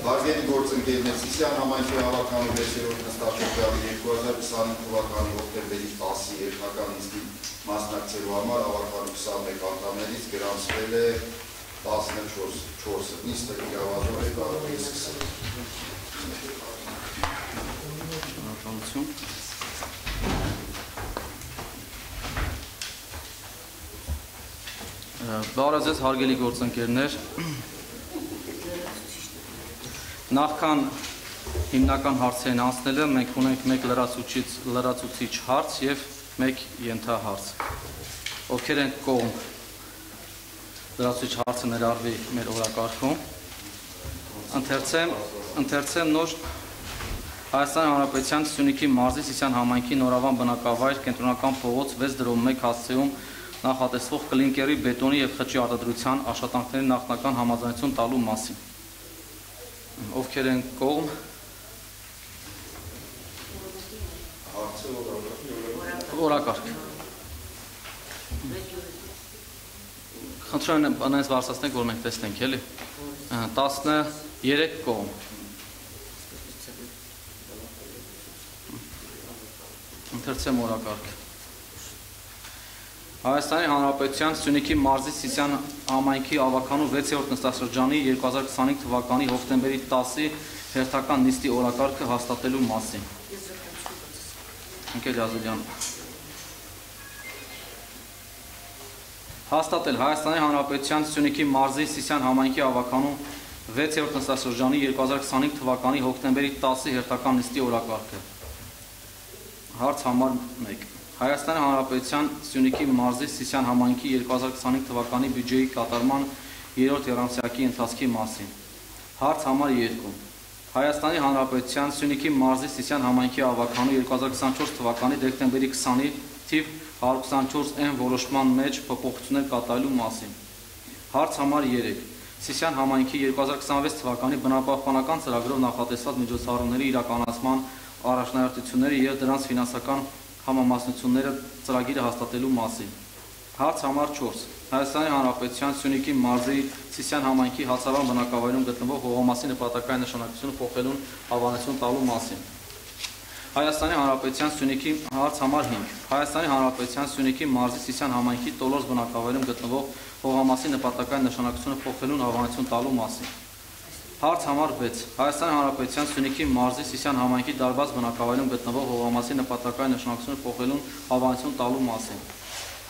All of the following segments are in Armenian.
Հարգելի գործընկերներ, Սիսիան համայնքի հավաքանի 6-րդ նստաշրջանի 2025 թվականի հոկտեմբերի 10-ի երթական նիստին մասնակցելու համար հավաքանի 21 անդամներից գրանցվել է 14-ը։ Նիստը իրավազոր է կարող է սկսել։ Բարև ձեզ հարգելի գործընկերներ, նախքան հիմնական հարցերն անցնելը մենք ունենք մեկ լրացուցիչ հարց և մեկ ենթահարց։ Ովքեր են կողմ լրացուցիչ հարցը ներառվի մեր օրակարգում, ընթերցեմ նոր Հայաստանի Հանրապետության Սյունիքի մարզի Սիսիան համայնքի Նորավան բնակավայր կենտրոնական փողոց 6-1 հասցեում նախատեսվող կլինկերի, բետոնի և խճի արտադրության աշխատանքների նախնական համաձայնություն տալու մասին։ Ովքեր են կողմ։ Օրակարգ։ Խնդրում եմ բանից բարձրացնենք, որ մենք տեսնենք, էլի։ 13 կողմ։ Ընթերցեմ օրակարգ։ Հայաստանի Հանրապետության Սյունիքի մարզի Սիսիան համայնքի ավականու 6-րդ նստաշրջանի 2025 թվականի հոկտեմբերի 10-ի հերթական նիստի օրակարգը հաստատելու մասին։ Ընկեր Յազելյան։ Հաստատել Հայաստանի Հանրապետության Սյունիքի մարզի Սիսիան համայնքի ավականու 6-րդ նստաշրջանի 2025 թվականի հոկտեմբերի 10-ի հերթական նիստի օրակարգը։ Հարց համար 1։ Հայաստանի Հանրապետության Սյունիքի մարզի Սիսիան համայնքի 2025 թվականի բյուջեի կատարման 3-րդ եռամսյակի ընթացքի մասին։ Հարց համար 2։ Հայաստանի Հանրապետության Սյունիքի մարզի Սիսիան համայնքի ավականու 2024 թվականի դեկտեմբերի 20-ի թիվ 124N որոշման մեջ փոփոխություններ կատարելու մասին։ Հարց համար 3։ Սիսիան համայնքի 2026 թվականի բնապահպանական ծրագրով նախատեսված միջոցառումների իրականացման առաջնահերթությունները և դրանց ֆինանսական համամասնությունները ծրագիրը հաստատելու մասին։ Հարց համար 4։ Հայաստանի Հանրապետության Սյունիքի մարզի Սիսիան համայնքի հացավան բնակավայրում գտնվող հողամասի նպատակային նշանակությունը փոխելուն հավանություն տալու մասին։ Հայաստանի Հանրապետության Սյունիքի հարց համար 5։ Հայաստանի Հանրապետության Սյունիքի մարզի Սիսիան համայնքի Տոլորզ բնակավայրում գտնվող հողամասի նպատակային նշանակությունը փոխելուն հավանություն տալու մասին։ Հարց համար 6։ Հայաստանի Հանրապետության Սյունիքի մարզի Սիսիան համայնքի Դարբաց բնակավայրում գտնվող հողամասի նպատակային նշանակությունը փոխելուն հավանություն տալու մասին։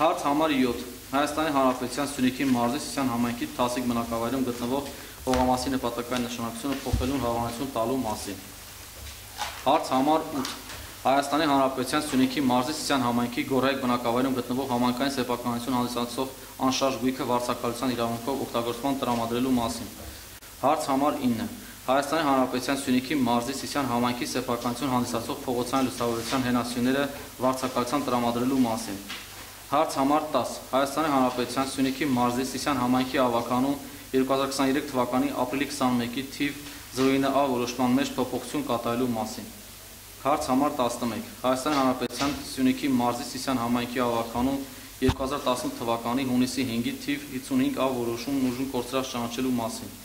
Հարց համար 7։ Հայաստանի Հանրապետության Սյունիքի մարզի Սիսիան համայնքի Թասիկ բնակավայրում գտնվող հողամասի նպատակային նշանակությունը փոխելուն հավանություն տալու մասին։ Հարց համար 8։ Հայաստանի Հանրապետության Սյունիքի մարզի Սիսիան համայնքի Գորայք բնակավայրում գտնվող համայնքային սեփականություն հանդիսացող անշարժ գույքը վարձակալության իրավունքով օգտագործման տրամադրելու մասին։ Հարց համար 9։ Հայաստանի Հանրապետության Սյունիքի մարզի Սիսիան համայնքի սեփականություն հանդիսացող փողոցային լուսավորության հենասյուները վարձակալության տրամադրելու մասին։ Հարց համար 10։ Հայաստանի Հանրապետության Սյունիքի մարզի Սիսիան համայնքի ավականու 2023 թվականի ապրիլի 21-ի թիվ 09A որոշման մեջ փոփոխություն կատարելու մասին։ Հարց համար 11։ Հայաստանի Հանրապետության Սյունիքի մարզի Սիսիան համայնքի ավականու 2018 թվականի հունիսի 5-ի թիվ 55A որոշումն ուժում կորցրած ճանաչելու մասին։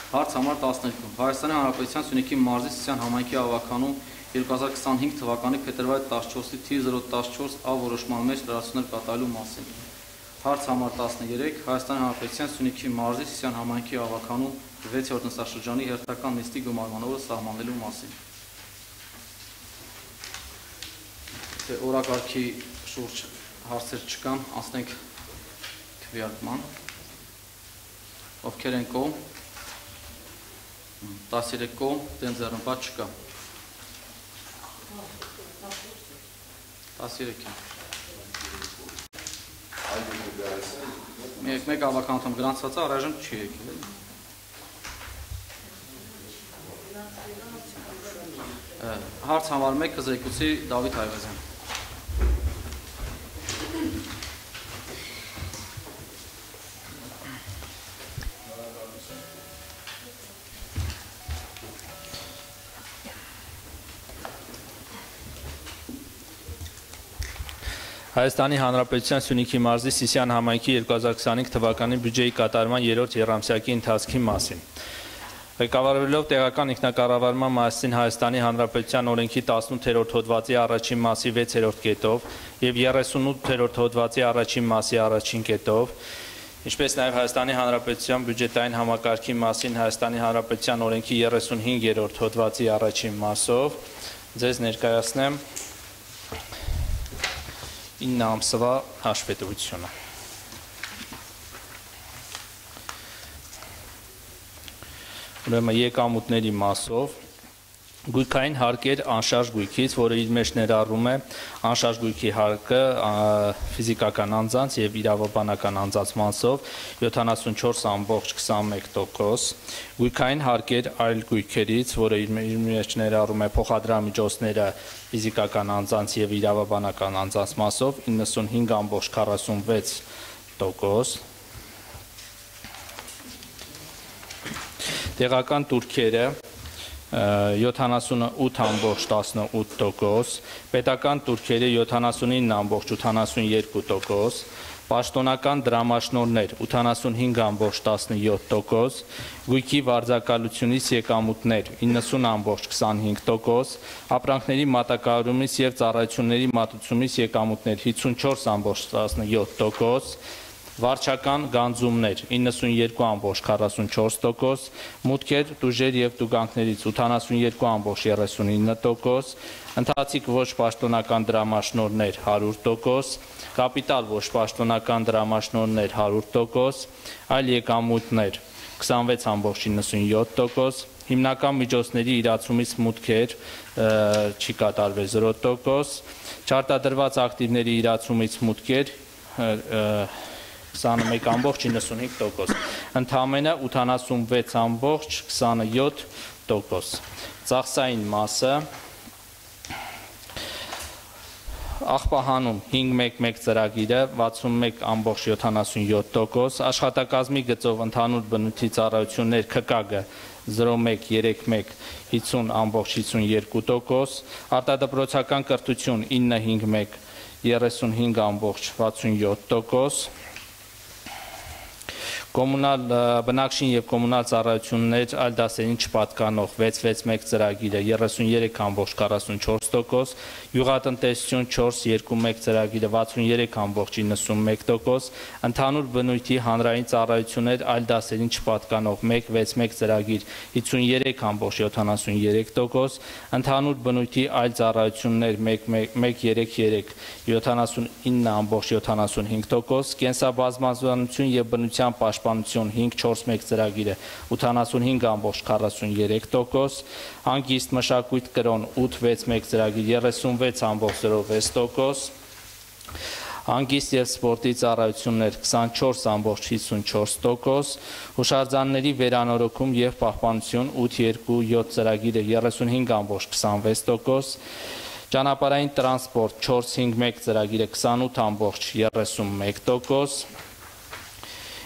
Հարց համար 12։ Հայաստանի Հանրապետության Սյունիքի մարզի Սիսիան համայնքի ավականու 2025 թվականի փետրվարի 14-ի թիվ 014A որոշման մեջ լրացումներ կատարելու մասին։ Հարց համար 13։ Հայաստանի Հանրապետության Սյունիքի մարզի Սիսիան համայնքի ավականու 6-րդ նստաշրջանի հերթական նիստի գումարման օրը սահմանելու մասին։ Օրակարգի շուրջ հարցեր չկան, անցնենք քվեարկման։ Ովքեր են կողմ։ 13 կողմ, դեմ ձեռնպատ չկա։ 13 է։ Մեկ ավական անդամ գրանցված է, առայժմ չի եկել։ Հարց համար 1 կզեկուցի Դավիթ Հայվազյան։ Հայաստանի Հանրապետության Սյունիքի մարզի Սիսիան համայնքի 2025 թվականի բյուջեի կատարման 3-րդ եռամսյակի ընթացքի մասին։ Ղեկավարվելով տեղական ինքնակառավարման մասին Հայաստանի Հանրապետության օրենքի 18-րդ հոդվածի առաջին մասի 6-րդ կետով եւ 38-րդ հոդվածի առաջին մասի առաջին կետով, ինչպես նաեւ Հայաստանի Հանրապետության բյուջետային համակարգի մասին Հայաստանի Հանրապետության օրենքի 35-րդ հոդվածի առաջին մասով ձեզ ներկայացնեմ 9 ամսվա հաշվետվությունը։ Ուրեմն եկամուտների մասով գույքային հարկեր անշարժ գույքից, որը իր մեջ ներառում է անշարժ գույքի հարկը ֆիզիկական անձանց եւ իրավաբանական անձանց մասով 74.21%, գույքային հարկեր այլ գույքերից, որը իր մեջ ներառում է փոխադրամիջոցները ֆիզիկական անձանց եւ իրավաբանական անձանց մասով 95.46%, տեղական տուրքերը 78.18%, պետական տուրքերը 79.82%, պաշտոնական դրամաշնորհներ 85.17%, գույքի վարձակալությունից եկամուտներ 90.25%, ապրանքների մատակարարումից եւ ծառայությունների մատուցումից եկամուտներ 54.17%, վարչական գանձումներ 92.44%, մուտքեր, տուժեր եւ տուգանքներից 82.39%, ընթացիկ ոչ պաշտոնական դրամաշնորհներ 100%, կապիտալ ոչ պաշտոնական դրամաշնորհներ 100%, այլ եկամուտներ 26.97%, հիմնական միջոցների իրացումից մուտքեր չի կատարվել 0%, չարտադրված ակտիվների իրացումից մուտքեր 21.95%, ընդամենը 86.27%, ծախսային մասը աղբահանում 511 ծրագիրը 61.77%, աշխատակազմի գծով ընդհանուր բնույթի ծառայություններ ՔԿԳ 0131 50.52%, արտադպրոցական կրթություն 951 35.67%, կոմունալ բնակչին եւ կոմունալ ծառայություններ այլ դասերին չպատկանող 661 ծրագիրը 33.44%, յուղատնտեսություն 421 ծրագիրը 63.91%, ընդհանուր բնույթի հանրային ծառայություններ այլ դասերին չպատկանող 161 ծրագիր 53.73%, ընդհանուր բնույթի այլ ծառայություններ 133 79.75%, կենսաբազմազանություն եւ բնության պաշտպանություն 541 ծրագիրը 85.43%, հանգիստ մշակույթ կրոն 861 ծրագիր 36.06%, հանգիստ եւ սպորտի ծառայություններ 24.54%, հուշարձանների վերանորոգում եւ պահպանություն 827 ծրագիրը 35.26%, ճանապարհային տրանսպորտ 451 ծրագիրը 28.31%,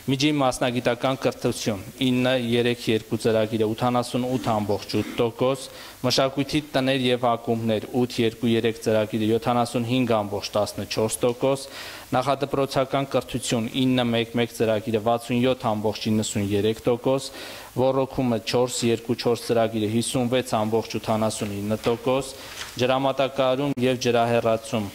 միջին մասնագիտական կրթություն 932 ծրագիրը 88.8%, մշակույթի տներ եւ ակումբներ 823 ծրագիրը 75.14%, նախադպրոցական կրթություն 911 ծրագիրը 67.93%, ոռոգումը 424 ծրագիրը 56.89%, ջրամատակարարում եւ ջրահեռացում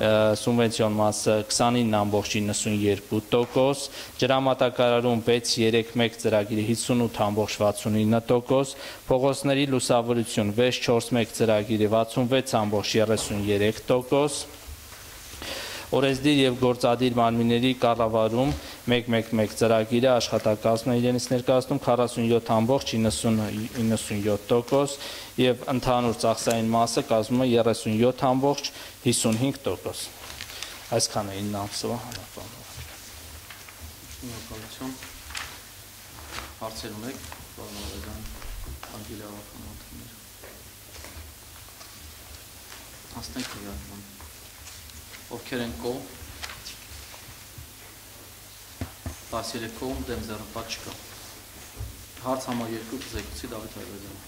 սուբվենցիոն մասը 29.92%, ջրամատակարարում 631 ծրագիրը 58.69%, փողոցների լուսավորություն 641 ծրագիրը 66.33%, օրենսդիր եւ գործադիր մարմինների կառավարում 111 ծրագիրը աշխատակազմն է իրենից ներկայացնում 47.97% եւ ընդհանուր ծախսային մասը կազմում է 37.55%։ Այսքան է 9 ամսվա Շնորհակալություն։ Հարցեր ունեք, պարոն Ալեզյան, անգելի ավարտաններ։ Հասնենք իրական։ Ովքեր են կողմ, 13 կողմ, դեմ ձեռնպատ չկա։ Հարց համա 2 կզեկուցի Դավիթ Այվազյանը։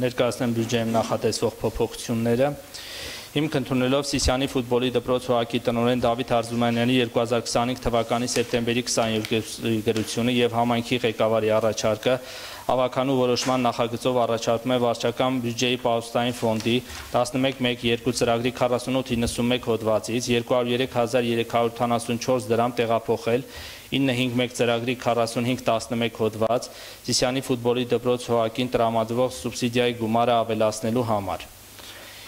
ներկայացնեմ բյուջեում նախատեսվող փոփոխությունները։ Հիմք ընդունելով Սիսիանի ֆուտբոլի դպրոց հոկեյի տնօրեն Դավիթ Արզումանյանի 2025 թվականի սեպտեմբերի 22-ի գրությունը եւ համայնքի ղեկավարի առաջարկը ավականու որոշման նախագծով առաջարկում է վարչական բյուջեի պահոստային ֆոնդի 11.1.2 ծրագրի 4891 հոդվածից 203.384 դրամ տեղափոխել 951 ծրագրի 4511 հոդված Սիսիանի ֆուտբոլի դպրոց հոկեյին տրամադրվող սուբսիդիայի գումարը ավելացնելու համար։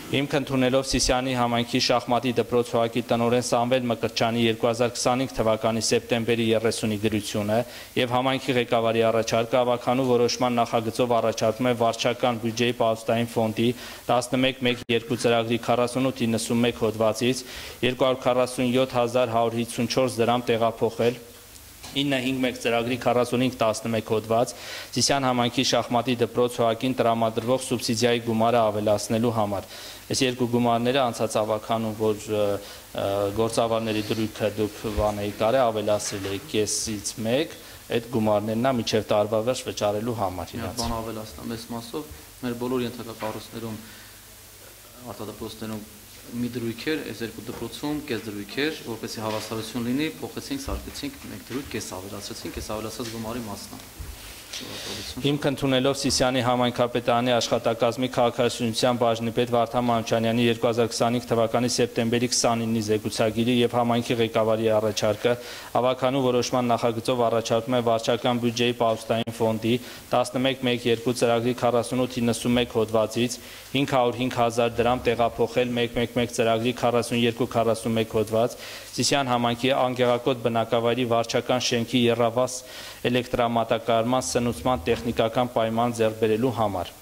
Հիմք ընդունելով Սիսիանի համայնքի շախմատի դպրոց հոկեյի տնօրեն Սամվել Մկրտչյանի 2025 թվականի սեպտեմբերի 30-ի գրությունը եւ համայնքի ղեկավարի առաջարկը ավականու որոշման նախագծով առաջարկում է վարչական բյուջեի պահոստային ֆոնդի 11.1.2 ծրագրի 4891 հոդվածից 247.154 դրամ տեղափոխել 951 ծրագրի 4511 հոդված Սիսիան համայնքի շախմատի դպրոց հոկեյին տրամադրվող սուբսիդիայի գումարը ավելացնելու համար։ Այս երկու գումարները անցած ավականում, որ գործավարների դրույթը դուք բանեի ավելացրել եք կեսից 1, այդ գումարներն է միջև տարվա վերջ վճարելու համար իրաց։ Բան ավելացնեմ, այս մասով մեր բոլոր ենթակա կառույցներում արտադպրոցներում մի դրույթ էր, այս երկու դպրոցում կես դրույթ էր, որպեսզի հավասարություն լինի, փոխեցինք, սարքեցինք մեկ դրույթ, կես ավելացրեցինք, այս ավելացած գումարի մասն է։ Հիմք ընդունելով Սիսիանի համայնքապետարանի աշխատակազմի քաղաքաշինության բաժնի պետ Վարդան Մանուչանյանի 2025 թվականի սեպտեմբերի 29-ի զեկուցագիրը եւ համայնքի ղեկավարի առաջարկը ավականու որոշման նախագծով առաջարկում է վարչական բյուջեի պահոստային ֆոնդի 11.1.2 ծրագրի 4891 հոդվածից 505.000 դրամ տեղափոխել 111 ծրագրի 4241 հոդված Սիսիան համայնքի անգեղակոտ բնակավայրի վարչական շենքի եռավազ էլեկտրամատակարարման սնուցման տեխնիկական պայման ձեռք բերելու համար։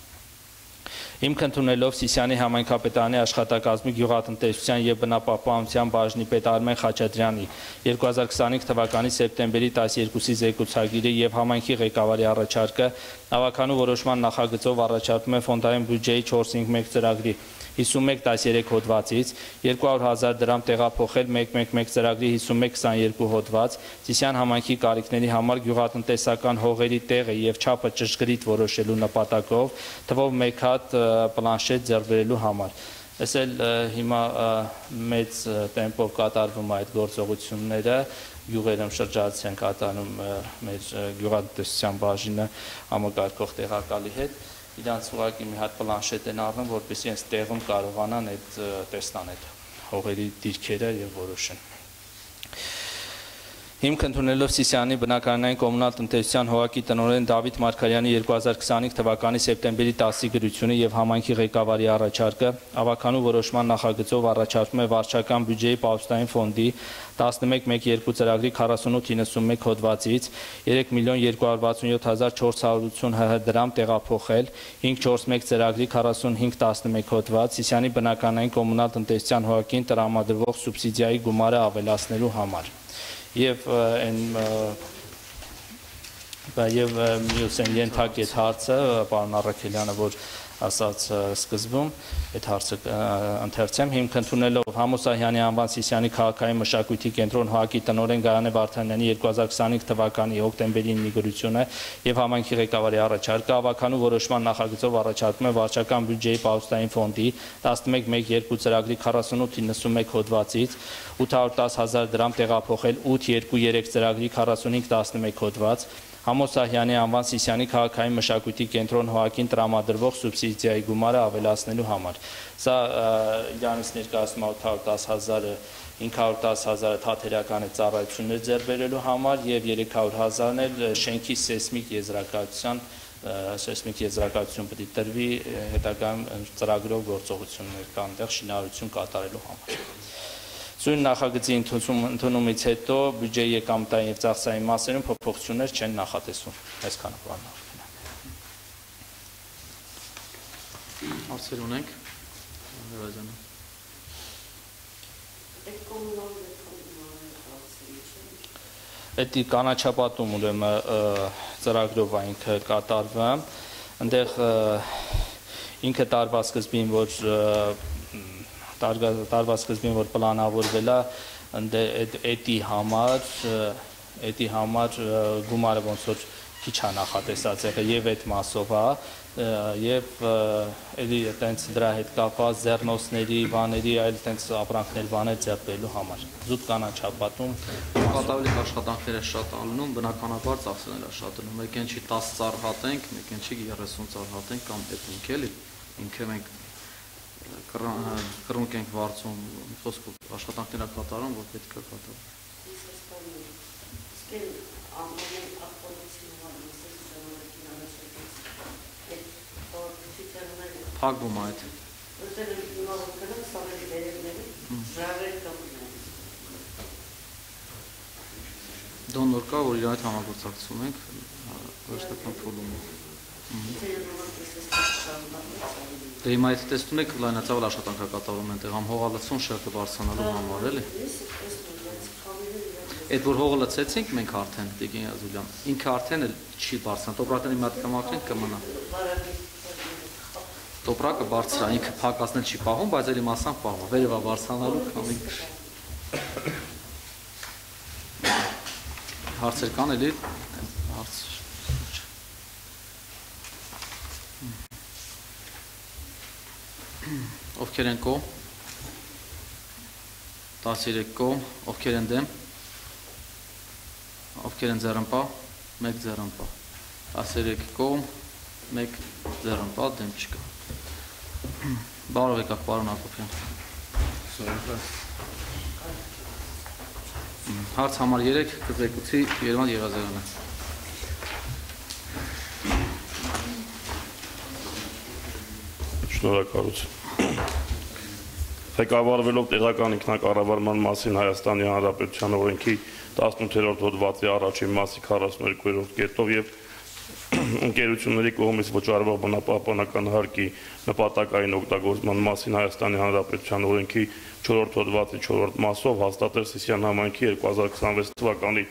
Հիմք ընդունելով Սիսիանի համայնքապետարանի աշխատակազմի գյուղատնտեսության եւ բնապահպանության բաժնի պետ Արմեն Խաչատրյանի 2025 թվականի սեպտեմբերի 12-ի զեկուցագիրը եւ համայնքի ղեկավարի առաջարկը ավականու որոշման նախագծով առաջարկում է ֆոնդային բյուջեի 451 ծրագրի 5113 հոդվածից 200.000 դրամ տեղափոխել 111 ծրագրի 5122 հոդված Սիսիան համայնքի կարիքների համար գյուղատնտեսական հողերի տեղը եւ չափը ճշգրիտ որոշելու նպատակով թվով 1 հատ պլանշետ ձեռք բերելու համար։ Այս էլ հիմա մեծ տեմպով կատարվում է այդ գործողությունները գյուղերում շրջացած են կատարում մեր գյուղատնտեսության բաժինը համակարգող տեղակալի հետ իրանց ուղղակի մի հատ պլանշետ են առնում, որպեսզի այս տեղում կարողանան այդ տեսնան այդ հողերի դիրքերը եւ որոշեն։ Հիմք ընդունելով Սիսիանի բնակարանային կոմունալ տնտեսության հողակի տնօրեն Դավիթ Մարգարյանի 2025 թվականի սեպտեմբերի 10-ի գրությունը եւ համայնքի ղեկավարի առաջարկը ավականու որոշման նախագծով առաջարկում է վարչական բյուջեի պահոստային ֆոնդի 11.1.2 ծրագրի 4891 հոդվածից 3.267.480 ՀՀ դրամ տեղափոխել 541 ծրագրի 4511 հոդված Սիսիանի բնակարանային կոմունալ տնտեսության հողակին տրամադրվող սուբսիդիայի գումարը ավելացնելու համար։ Եվ մյուս են ենթակ այդ հարցը, պարոն Առաքելյանը, որ ասաց սկզբում, այդ հարցը ընթերցեմ, հիմք ընդունելով Համոսահյանի անվան Սիսիանի քաղաքային մշակույթի կենտրոն հոկեյի տնօրեն Գայանե Վարդանյանի 2025 թվականի հոկտեմբերի 9-ի գրությունը եւ համայնքի ղեկավարի առաջարկը ավականու որոշման նախագծով առաջարկում է վարչական բյուջեի պահոստային ֆոնդի 11.1.2 ծրագրի 4891 հոդվածից 810.000 դրամ տեղափոխել 8.2.3 ծրագրի 4511 հոդված Համոսահյանի անվան Սիսիանի քաղաքային մշակույթի կենտրոն հոկեյին տրամադրվող սուբսիդիայի գումարը ավելացնելու համար։ Սա իրանից ներկայացնում 810.000-ը 510.000-ը թատերական ծառայություններ ձեռք բերելու համար եւ 300.000-ն էլ շենքի սեյսմիկ եզրակացություն պետք է տրվի հետագայում ծրագրով գործողություններ կամ այնտեղ շինարարություն կատարելու համար։ Սույն նախագծի ընդունումից հետո բյուջեի եկամտային եւ ծախսային մասերում փոփոխություններ չեն նախատեսվում։ Այսքանը պարոն Առաքելյան։ Հարցեր ունենք։ Այդ կանաչապատում ուրեմն ծրագրով այնքը կատարվում, այնտեղ ինքը տարվա սկզբին որ որ պլանավորվել է էտի համար գումարը ոնց որ քիչ է նախատեսած եղել եւ այդ մասով է եւ էլի այտենց դրա հետ կապված ձեռնոցների, բաների, այլ այտենց ապրանքներ բաներ ձեռբերելու համար։ Զուտ կանաչապատում կատարվի աշխատանքները շատ ալնում, բնականաբար ծախսերն էլ շատ ալնում։ Մեկեն չի 10 ծառ հատենք, մեկեն չի 30 ծառ հատենք կամ պետք էլի։ Ինքը մենք կռունկ ենք վարձում, խոսք աշխատանքները կատարում, որ պետք է կատարվի։ Փակվում այդ։ Դոնոր կա, որ իր այդ համագործակցում ենք, վերջնական փուլում։ Դե հիմա այդ տեսնում եք լայնածավալ աշխատանքա կատարում են տեղ, հողալցուն շերտը բարձրանալու համար էլի։ Այդ որ հողը լցեցինք մենք արդեն, Տիկին Ազուլյան, ինքը արդեն էլ չի բարձրան, տոպրակների մատկամակրին կմնա։ Տոպրակը բարձր է, ինքը փակածնել չի պահում, բայց էլի մասամբ պահում, վերևա բարձրանալու կամ հարցեր կան էլի, հարցեր։ Ովքեր են կողմ, 13 կողմ, ովքեր են դեմ, ովքեր են ձեռնպահ, 1 ձեռնպահ, 13 կողմ, 1 ձեռնպահ, դեմ չկա։ Բարով եկաք, պարոն Հակոբյան։ Հարց համար 3 կզեկուցի Երևան Եղազարյանը։ Շնորհակալություն։ Ղեկավարվելով տեղական ինքնակառավարման մասին Հայաստանի Հանրապետության օրենքի 18-րդ հոդվածի առաջին մասի 42-րդ կետով եւ ընկերությունների կողմից վճարվող բնապահպանական հարկի նպատակային օգտագործման մասին Հայաստանի Հանրապետության օրենքի 4-րդ հոդվածի 4-րդ մասով հաստատել Սիսիան համայնքի 2026 թվականի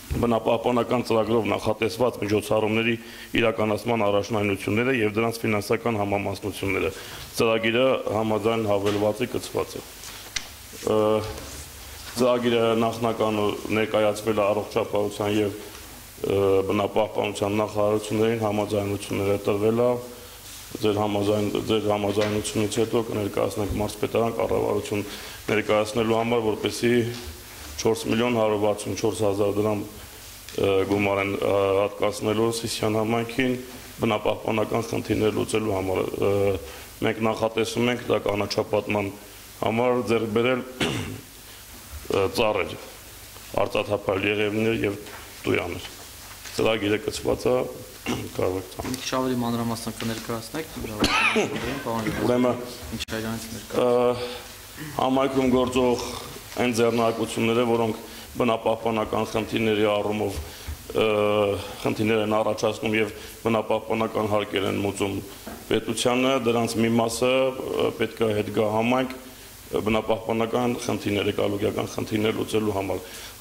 բնապահպանական ծրագրով նախատեսված միջոցառումների իրականացման առաջնայնությունները եւ դրանց ֆինանսական համամասնությունները։ Ծրագիրը համաձայն հավելվածի կցված է։ Ծրագիրը նախնական ներկայացվել է առողջապահության եւ բնապահպանության նախարարություններին համաձայնությունները տրվել է։ Ձեր համաձայնությունից հետո կներկայացնենք մարզպետարան կառավարություն ներկայացնելու համար, որպեսզի 4.164.000 դրամ գումար են հատկացնելու Սիսիան համայնքին բնապահպանական խնդիրներ լուծելու համար։ Մենք նախատեսում ենք դա կանաչապատման համար ձեռք բերել ծառեր, արծաթափայլ եղևներ եւ տույաներ։ Ծրագիրը կցված է, կարող եք ցանկ։ Մի քիչ ավելի մանրամասն կներկայացնեք, Ուրեմն ինչ հայրանից ներկայացնեք։ Համայնքում գործող այն ձեռնարկությունները, որոնք բնապահպանական խնդիրների առումով խնդիրներ են առաջացնում եւ բնապահպանական հարկեր են մուծում պետությանը, դրանց մի մասը պետք է հետ գա համայնք բնապահպանական խնդիրներ, էկոլոգիական խնդիրներ լուծելու համար։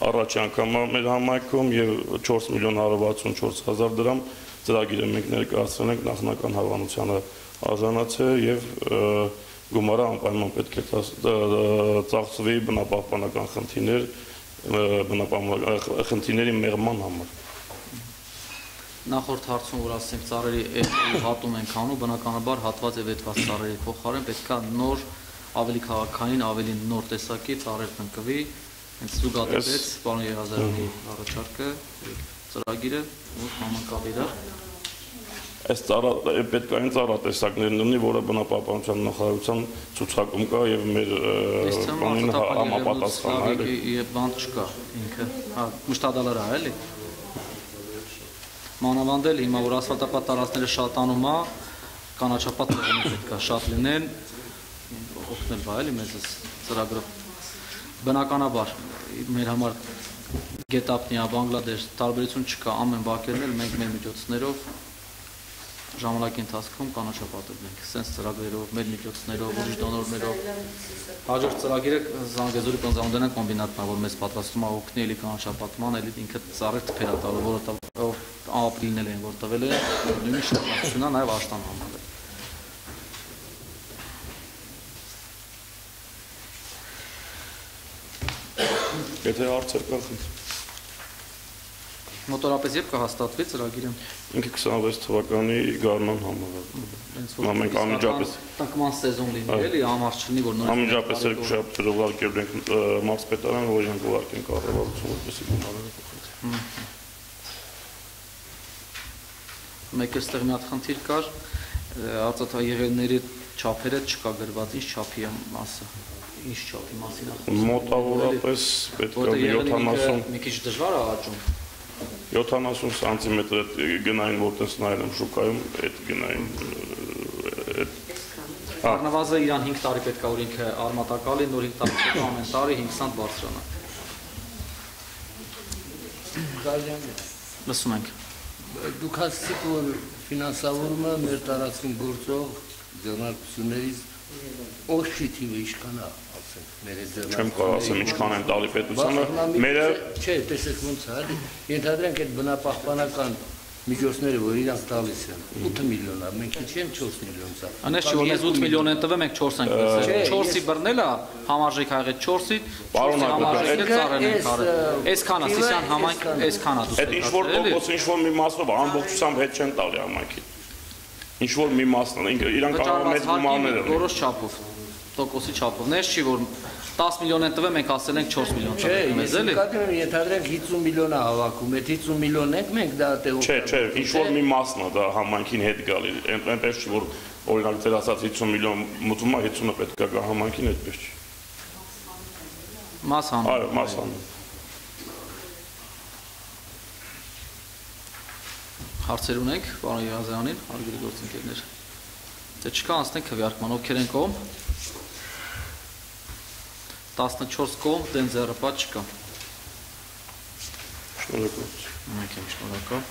Առաջի անգամ մեր համայնքում եւ 4.164.000 դրամ ծրագիրը մենք ներկայացրել ենք նախնական հավանությանը արժանացել եւ գումարը անպայման պետք է ծախսվի բնապահպանական խնդիրների մեղման համար։ Նախորդ հարցում որ ասենք ծառերի հատում ենք անում, բնականաբար հատված եւ այդված ծառերի փոխարեն պետքա նոր ավելի քաղաքային, ավելի նոր տեսակի ծառեր տնկվի, հենց զուգադեպեց պարոն Եղազարյանի առաջարկը, ծրագիրը ու համակապ իրար։ Այս պետքային ծառատեսակներն ունի, որը բնապահպանության նախարարության ցուցակում կա եւ մեր կանոնին համապատասխան է։ Եվ բան չկա ինքը, մշտադալար է, էլի։ Մանավանդել հիմա որ ասֆալտապատ տարածքները շատանում է, կանաչապատ տեղում պետքա շատ լինեն, օգնել բա էլի մեզ ծրագրը։ Բնականաբար մեր համար Գետապնիա, Բանգլադեշ տարբերություն չկա, ամեն բակերն էլ մենք մեր միջոցներով ժամանակի ընթացքում կանաչապատել ենք, սենց ծրագրերով, մեր միջոցներով, ուրիշ դոնորներով։ Հաջորդ ծրագիրը Զանգեզուրի կոնզամդենան կոմբինատն է, որ մեզ պատրաստում է օգնի էլի կանաչապատման, էլի ինքը ծառեր թփեր է տալու, որը ապրիլնել են, որ տվել է, նույնիսկ շտապությունն է նաև աշտան համալել։ Եթե հարցեր կա, խնդրեմ։ Մոտորապես երբ կհաստատվի ծրագիրը։ Ինքը 26 թվականի գարնան համարը։ Մենք անմիջապես տանկման սեզոն լինի, էլի համար չլինի, որ նորից անմիջապես երկուշաբթի ուղարկել ենք մարզպետարան, որ իրենք ուղարկեն կառավարություն, որպեսզի գումարները փոխվեն։ Մեկ էստեղ մի հատ խնդիր կար, արծաթաեղելների չափերը չկա գրված, ինչ չափի մասը, ինչ չափի մասին է։ Մոտավորապես պետք է 70 մի քիչ դժվար է աճում։ 70 սանտիմետր այդ գնային որտես նայում շուկայում, այդ գնային Առնվազն իրան 5 տարի պետք է որ ինքը արմատակալի, նոր 5 տարի հետո ամեն տարի 5 սանտ բարձրանա։ Լսում ենք։ Դուք հասցիք, որ ֆինանսավորումը մեր տարածքում գործող ձեռնարկություններից օշի թիվը ինչքան է, ասենք, մեր այդ ձեռնարկությունների։ Չեմ կարող ասեմ ինչքան են տալի պետությանը, մերը Չէ, տեսեք ոնց է, էլի։ Ենթադրենք այդ բնապահպանական միջոցները, որ իրանք տալիս են, 8 միլիոն է, մենք ինչ են 4 միլիոն ծախսում։ Անես չի որ մեզ 8 միլիոն են տվել, մենք 4 ենք վերցրել։ 4-ի բռնել է համարժեք աղետ 4-ի, 4-ի համարժեքը ծառեն են կարել։ Այսքան է Սիսիան համայնք, այսքան է դուք։ այդ ինչ որ տոկոս, ինչ որ մի մասով ամբողջությամբ հետ չեն տալի համայնքին։ Ինչ որ մի մասն է, իրանք կարող մեծ գումարներ են։ Որոշ չափով, տոկոսի չափով։ Նես չի որ 10 միլիոն են տվել, մենք ասել ենք 4 միլիոն տվել մեզ էլի։ Չէ, ենթադրենք 50 միլիոն է հավաքում, այդ 50 միլիոնն ենք մենք դա տեղով։ Չէ, ինչ որ մի մասն է դա համայնքին հետ գալի, այնպես չի որ օրինակ դեր ասած 50 միլիոն մտումա 50-ը պետք է գա համայնքին, այդպես չի։ Մաս հանում։ Այո, մաս հանում։ Հարցեր ունենք, պարոն Եղազյանին, հարգելի գործընկերներ։ Դե չկա անցնենք քվեարկման, ովքեր են կողմ։ 14 կողմ, դեն ձեռնպատ չկա։ Շնորհակալություն։ Մենք ենք շնորհակալ։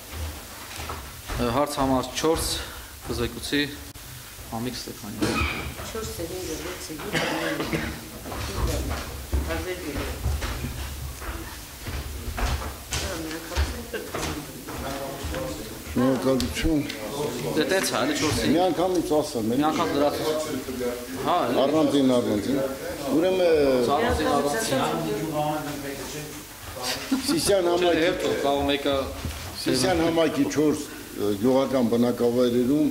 Հարց համար 4 կզեկուցի Համիկ Ստեփանյան։ 4 սերունդը 6 Շնորհակալություն։ Դե տենց է, էլի 4-ի։ Մի անգամից ասեմ, Մի անգամ դրացի։ Հա, առանձին։ Ուրեմն Սիսիան համայնքի հետ կարող մեկը Սիսիան համայնքի 4 գյուղական բնակավայրերում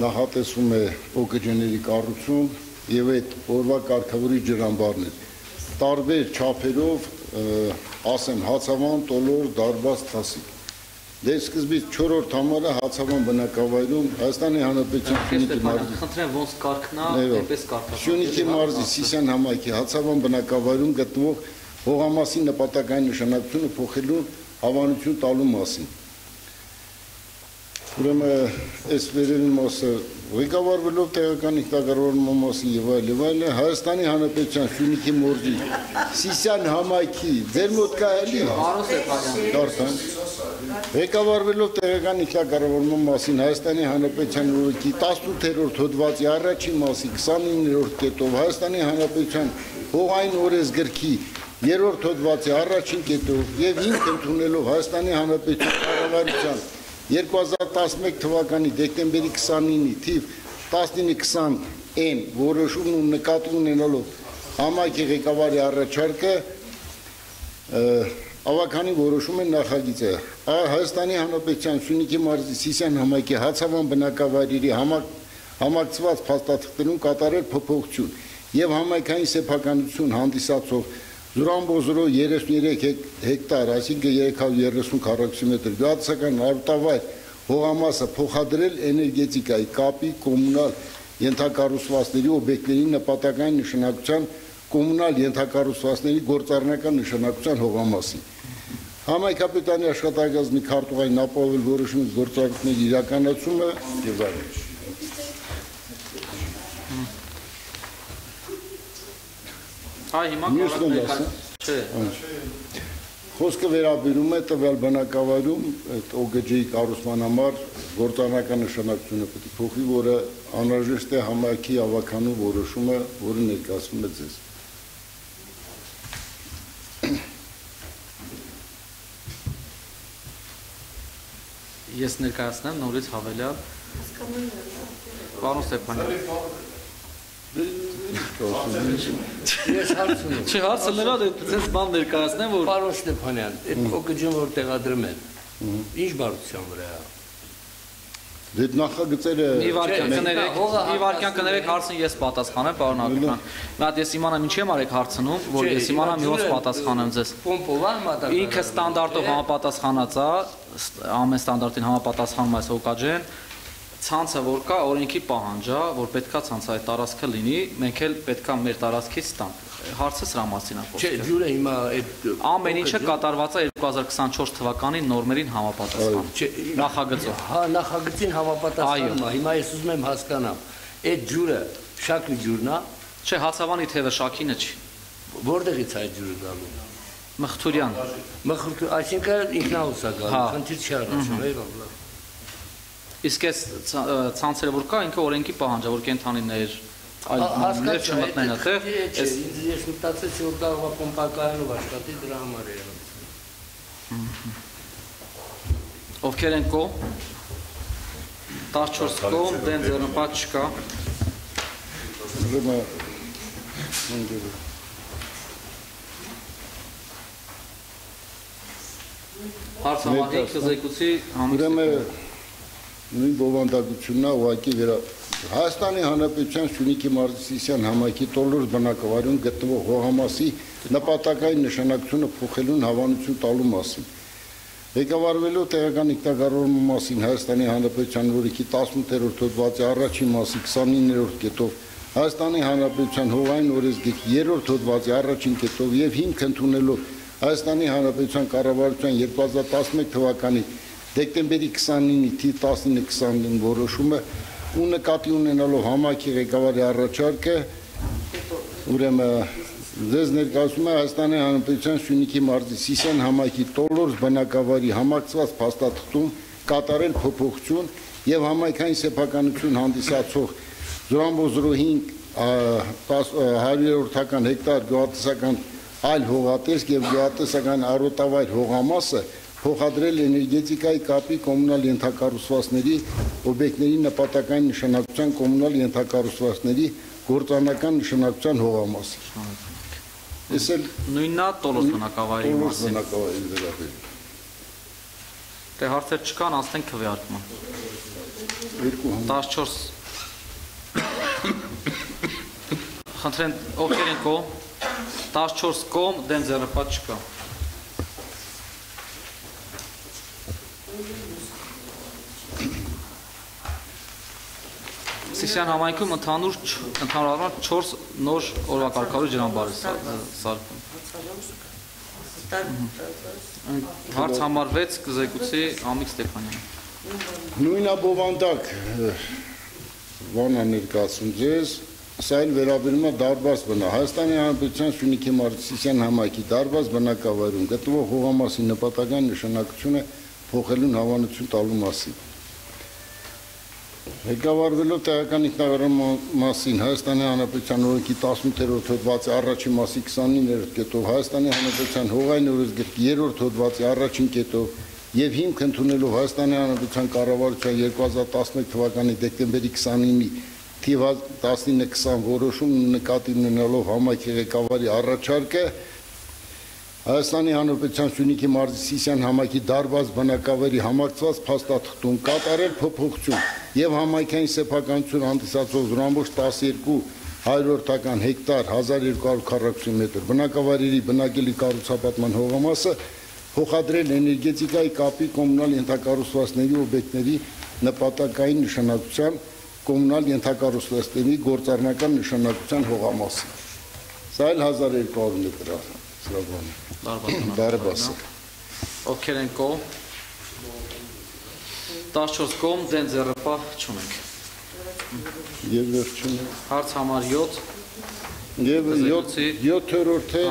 նախատեսում է օգեջների կառուցում եւ այդ օրվա կարգավորի ջրամբարներ տարբեր չափերով, ասեմ, հացավան, տոլոր, դարբաց, թասիկ։ Դե սկզբից 4-րդ համարը հացավան բնակավայրում Հայաստանի Հանրապետության Սյունիքի մարզի խնդրեմ ոնց կարգն է, այնպես կարգավորվում։ Սյունիքի մարզի Սիսիան համայնքի հացավան բնակավայրում գտնվող հողամասի նպատակային նշանակությունը փոխելու հավանություն տալու մասին։ Ուրեմն այս վերևին մասը ղեկավարվելով տեղական ինքնակառավարման մասին եւ այլն Հայաստանի Հանրապետության Սյունիքի մարզի Սիսիան համայնքի ձեր մոտ կա էլի Պարոն Ստեփանյան։ Ղեկավարվելով տեղական ինքնակառավարման մասին Հայաստանի Հանրապետության օրենքի 18-րդ հոդվածի առաջին մասի 29-րդ կետով Հայաստանի Հանրապետության հողային օրենսգրքի 3-րդ հոդվածի առաջին կետով եւ ինք ընդունելով Հայաստանի Հանրապետության կառավարության 2011 թվականի դեկտեմբերի 29-ի թիվ 1920N որոշումն ու նկատի ունենալով համայնքի ղեկավարի առաջարկը ավականի որոշում են նախագիծը Հայաստանի Հանրապետության Սյունիքի մարզի Սիսիան համայնքի հացավան բնակավայրերի համակցված փաստաթղթերում կատարել փոփոխություն եւ համայնքային սեփականություն հանդիսացող 0.33 հեկտար, այսինքն 330 քառակուսիմետր գյուղատնտեսական արտավայր հողամասը փոխադրել էներգետիկայի, կապի, կոմունալ ենթակառուցվածքների օբյեկտների նպատակային նշանակության կոմունալ ենթակառուցվածքների գործառնական նշանակության հողամասի։ Համայնքապետարանի աշխատակազմի քարտուղային ապահովել որոշումից գործառույթների իրականացումը եւ այլն։ Այ հիմա կարող չէ։ Խոսքը վերաբերում է տվյալ բնակավայրում այդ OGJ-ի կառուցման համար գործառնական նշանակությունը պետք է փոխվի, որը անհրաժեշտ է համայնքի ավականու որոշումը, որը ներկայացվում է ձեզ։ Ես ներկայացնեմ նորից հավելյալ Պարոն Ստեփանյան։ Ես հարց ունեմ։ Չի հարցը նրա դե ցես բան ներկայացնեմ որ Պարոն Ստեփանյան, այդ օկեջն որ տեղադրում են, ինչ բարության վրա է։ Դե նախագծերը մի վարքյան կներեք հարցին ես պատասխանեմ պարոն Հակոբյան։ Մի հատ ես իմանամ ինչի եմ արեք հարցնում, որ ես իմանամ մի հոց պատասխանեմ ձեզ։ Պոմպովան մատակարար։ Ինքը ստանդարտով համապատասխանած է, ամեն ստանդարտին համապատասխանում այս օկաջեն։ Ցանցը որ կա, օրենքի պահանջ է, որ պետքա ցանցը այդ տարածքը լինի, մենք էլ պետքա մեր տարածքից տանք։ Հարցը սրա մասին է Չէ, խոսքը։ ջուրը հիմա այդ Ամեն ինչը կատարված է 2024 թվականի նորմերին համապատասխան։ Նախագծով։ Հա, նախագծին համապատասխանում է։ Հիմա ես ուզում եմ հասկանամ, այդ ջուրը շակի ջուրն է, Չէ, հացավանի թևը շաքինը չի։ որտեղից է այդ ջուրը գալու։ Մխթուրյան։ Այսինքն ինքնահոս է գալու, խնդիր չի առաջանում, այո։ Իսկ այս ցանցերը որ կա, ինքը օրենքի պահանջ է, որ կենթանիներ այլ ներ չմտնեն այդտեղ։ Ես մտածեցի որ կարող է պոմպակայանով աշխատի դրա համար է եղել։ Ովքեր են կողմ 14 կողմ դեն ձեռնպատ չկա։ ուրեմն Հարց համահիկ զեկուցի համույթ նույն բովանդակությունն է ուղղակի Հայաստանի Հանրապետության Սյունիքի մարզի Սիսիան համայնքի Տոլորս բնակավայրում գտնվող հողամասի նպատակային նշանակությունը փոխելուն հավանություն տալու մասին։ Ղեկավարվելով տեղական ինքնագարողության մասին Հայաստանի Հանրապետության օրենքի 18-րդ հոդվածի առաջին մասի 29-րդ կետով Հայաստանի Հանրապետության հողային օրենսգիրքի 3-րդ հոդվածի առաջին կետով եւ հիմք ընդունելով Հայաստանի Հանրապետության կառավարության 2011 թվականի դեկտեմբերի 29-ի թիվ 1929 որոշումը ու նկատի ունենալով համայնքի ղեկավարի առաջարկը ուրեմն ձեզ ներկայացում է Հայաստանի Հանրապետության Սյունիքի մարզի Սիսիան համայնքի Տոլորս բնակավայրի համակցված փաստաթղթում կատարել փոփոխություն եւ համայնքային սեփականություն հանդիսացող 0.05 100-րդական հեկտար գյուղատնտեսական այլ հողատեսկ եւ գյուղատնտեսական արոտավայր հողամասը փոխադրել էներգետիկայի կապի կոմունալ ենթակառուցվածքների օբյեկտների նպատակային նշանակության կոմունալ ենթակառուցվածքների գործանական նշանակության հողամասը։ Ես էլ նույնն է Տոլոս բնակավայրի մասին։ Դե հարցեր չկան, անցնենք քվեարկման։ 14 Խնդրեմ, ովքեր են կողմ 14 կողմ դեն ձեռնպատ չկա։ Սիսիան համայնքում ընդհանրապես 4 նոր օրվակարգարու ջրամբար է սարքում։ Հարց համար 6 կզեկուցի Ամիկ Ստեփանյան։ Նույնաբովանդակ բանա ներկայացում ձեզ, սա էլ վերաբերում է դարբաց բնա։ Հայաստանի Հանրապետության Սյունիքի մարզի Սիսիան համայնքի դարբաց բնակավայրում գտնվող հողամասի նպատակային նշանակությունը փոխելուն հավանություն տալու մասին։ Ղեկավարվելով տեղական ինքնագարողության մասին Հայաստանի Հանրապետության օրենքի 18-րդ հոդվածի առաջին մասի 29-րդ կետով Հայաստանի Հանրապետության հողային օրենսգիրքի 3-րդ հոդվածի առաջին կետով եւ հիմք ընդունելով Հայաստանի Հանրապետության կառավարության 2011 թվականի դեկտեմբերի 29-ի թիվ 1920 որոշում նկատի ունենալով համայնքի ղեկավարի առաջարկը Հայաստանի Հանրապետության Սյունիքի մարզի Սիսիան համայնքի դարբաց բնակավայրի համակցված փաստաթղթում կատարել փոփոխություն եւ համայնքային սեփականություն հանդիսացող 0.12 100-րդական հեկտար 1200 քառակուսի մետր բնակավայրերի բնակելի կառուցապատման հողամասը փոխադրել էներգետիկայի կապի կոմունալ ենթակառուցվածքների օբյեկտների նպատակային նշանակության կոմունալ ենթակառուցվածքների գործառնական նշանակության հողամասը։ Սա էլ 1200 մետր է։ Դարբասը։ Ովքեր են կողմ 14 կողմ դեն ձեռնպահ չունենք։ Եվ վերջինը Հարց համար 7 եւ 7-րորդը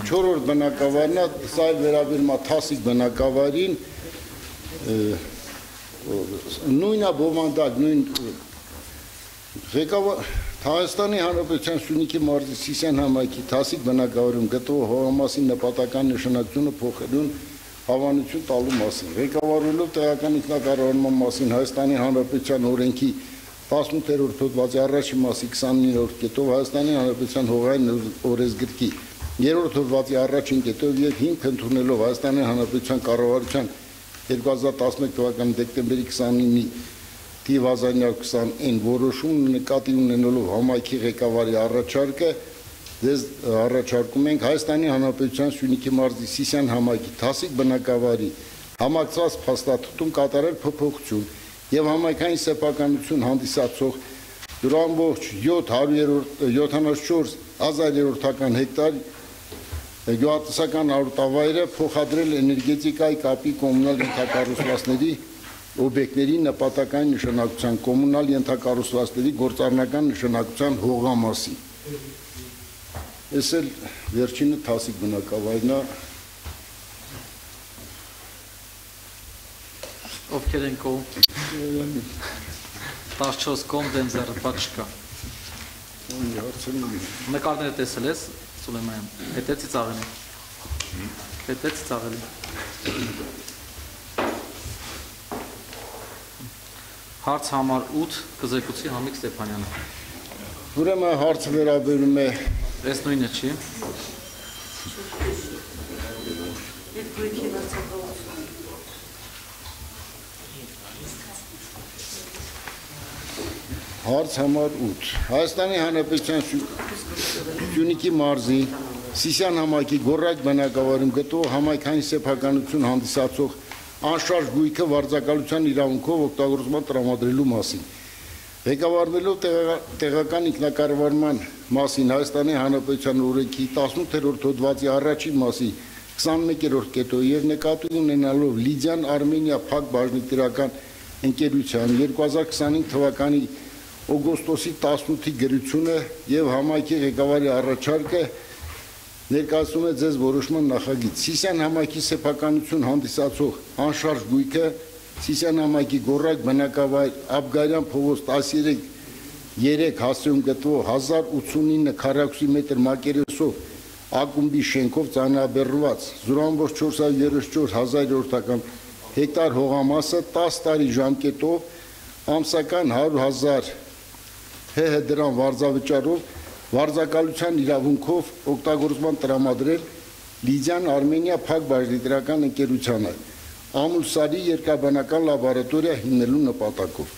4-րդ բնակավայրն է, սա էլ վերաբերում է Թասիկ բնակավայրին, նույնա բովանդակ, նույն ղեկավար Հայաստանի Հանրապետության Սյունիքի մարզի Սիսիան համայնքի Թասիկ բնակավայրում գտնվող հողամասի նպատակային նշանակությունը փոխելուն հավանություն տալու մասին։ Ղեկավարվելով տեղական ինքնակառավարման մասին Հայաստանի Հանրապետության օրենքի 18-րդ հոդվածի առաջին մասի 29-րդ կետով Հայաստանի Հանրապետության հողային օրենսգրքի 3-րդ հոդվածի առաջին կետով եւ հիմք ընդունելով Հայաստանի Հանրապետության կառավարության 2011 թվականի դեկտեմբերի 29-ի թիվ 1920-ին որոշումն նկատի ունենալով համայնքի ղեկավարի առաջարկը դες առաջարկում ենք Հայաստանի Հանրապետության Սյունիքի մարզի Սիսիան համայնքի Թասիկ բնակավարի համակցված փաստաթղթում կատարել փոփոխություն եւ համայնքային սեփականություն հանդիսացող 0.74 հեկտար գյուղատնտեսական արոտավայրը փոխադրել էներգետիկայի կապի կոմունալ ենթակառուցվածքների օբյեկտների նպատակային նշանակության կոմունալ ենթակառուցվածքների գործառնական նշանակության հողամասի։ Այս էլ վերջինը Թասիկ բնակավայրն է։ Ովքեր են կողմ 14 կողմ դեմ ձեռնպատ չկա։ Նկարները տեսել ես Սուլեյման, հետեցի ծաղելի։ Հետեցի ծաղելի։ Հարց համար 8 Կզեկուցի Համիկ Ստեփանյանը։ Ուրեմն հարցը վերաբերում է Այս նույնը չի։ Հարց համար 8 Հայաստանի Հանրապետության Սյունիքի մարզի Սիսիան համայնքի Գորրակ բնակավարում գտնվող համայնքային սեփականություն հանդիսացող անշարժ գույքը վարձակալության իրավունքով օգտագործման տրամադրելու մասին։ Ղեկավարվելով տեղական ինքնակառավարման մասին Հայաստանի Հանրապետության օրենքի 18-րդ հոդվածի առաջին մասի 21-րդ կետով եւ նկատի ունենալով Լիդիան Արմենիա փակ բաժնետիրական ընկերության 2025 թվականի օգոստոսի 18-ի գրությունը եւ համայնքի ղեկավարի առաջարկը ներկայացնում է ձեզ որոշման նախագիծ։ Սիսիան համայնքի սեփականություն հանդիսացող անշարժ գույքը Սիսիան համայնքի Գորրակ բնակավայր Աբգարյան փողոց 13 հասցեում գտնվող 1089 քառակուսի մետր մակերեսով ակումբի շենքով ծանրաբեռնված 0.434 հեկտար հողամասը 10 տարի ժամկետով ամսական 100,000 հ դրամ վարձավճարով վարձակալության իրավունքով օգտագործման տրամադրել Լիդիան Արմենիա փակ բաժնետիրական ընկերությանը Ամուլսարի երկրաբանական լաբորատորիա հիմնելու նպատակով։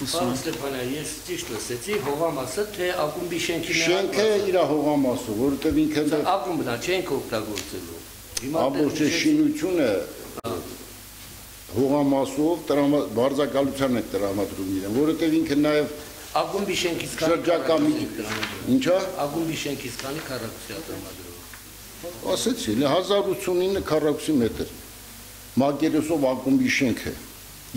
Պարոն Ստեփանյան, ես ճիշտ լսեցի, հողամասը թե ակումբի շենքի Շենքը իր հողամասը, որովհետև ինքը ակումբն է, չենք օգտագործելու։ ամբողջ շինությունը հողամասով վարձակալության է տրամադրում իրեն, որովհետև ինքը նաև ակումբի շենքից Ինչա? Ակումբի շենքից քանի քառակուսի է տրամադրում։ Ասեցի, 1089 քառակուսի մետր մակերեսով ակումբի շենքը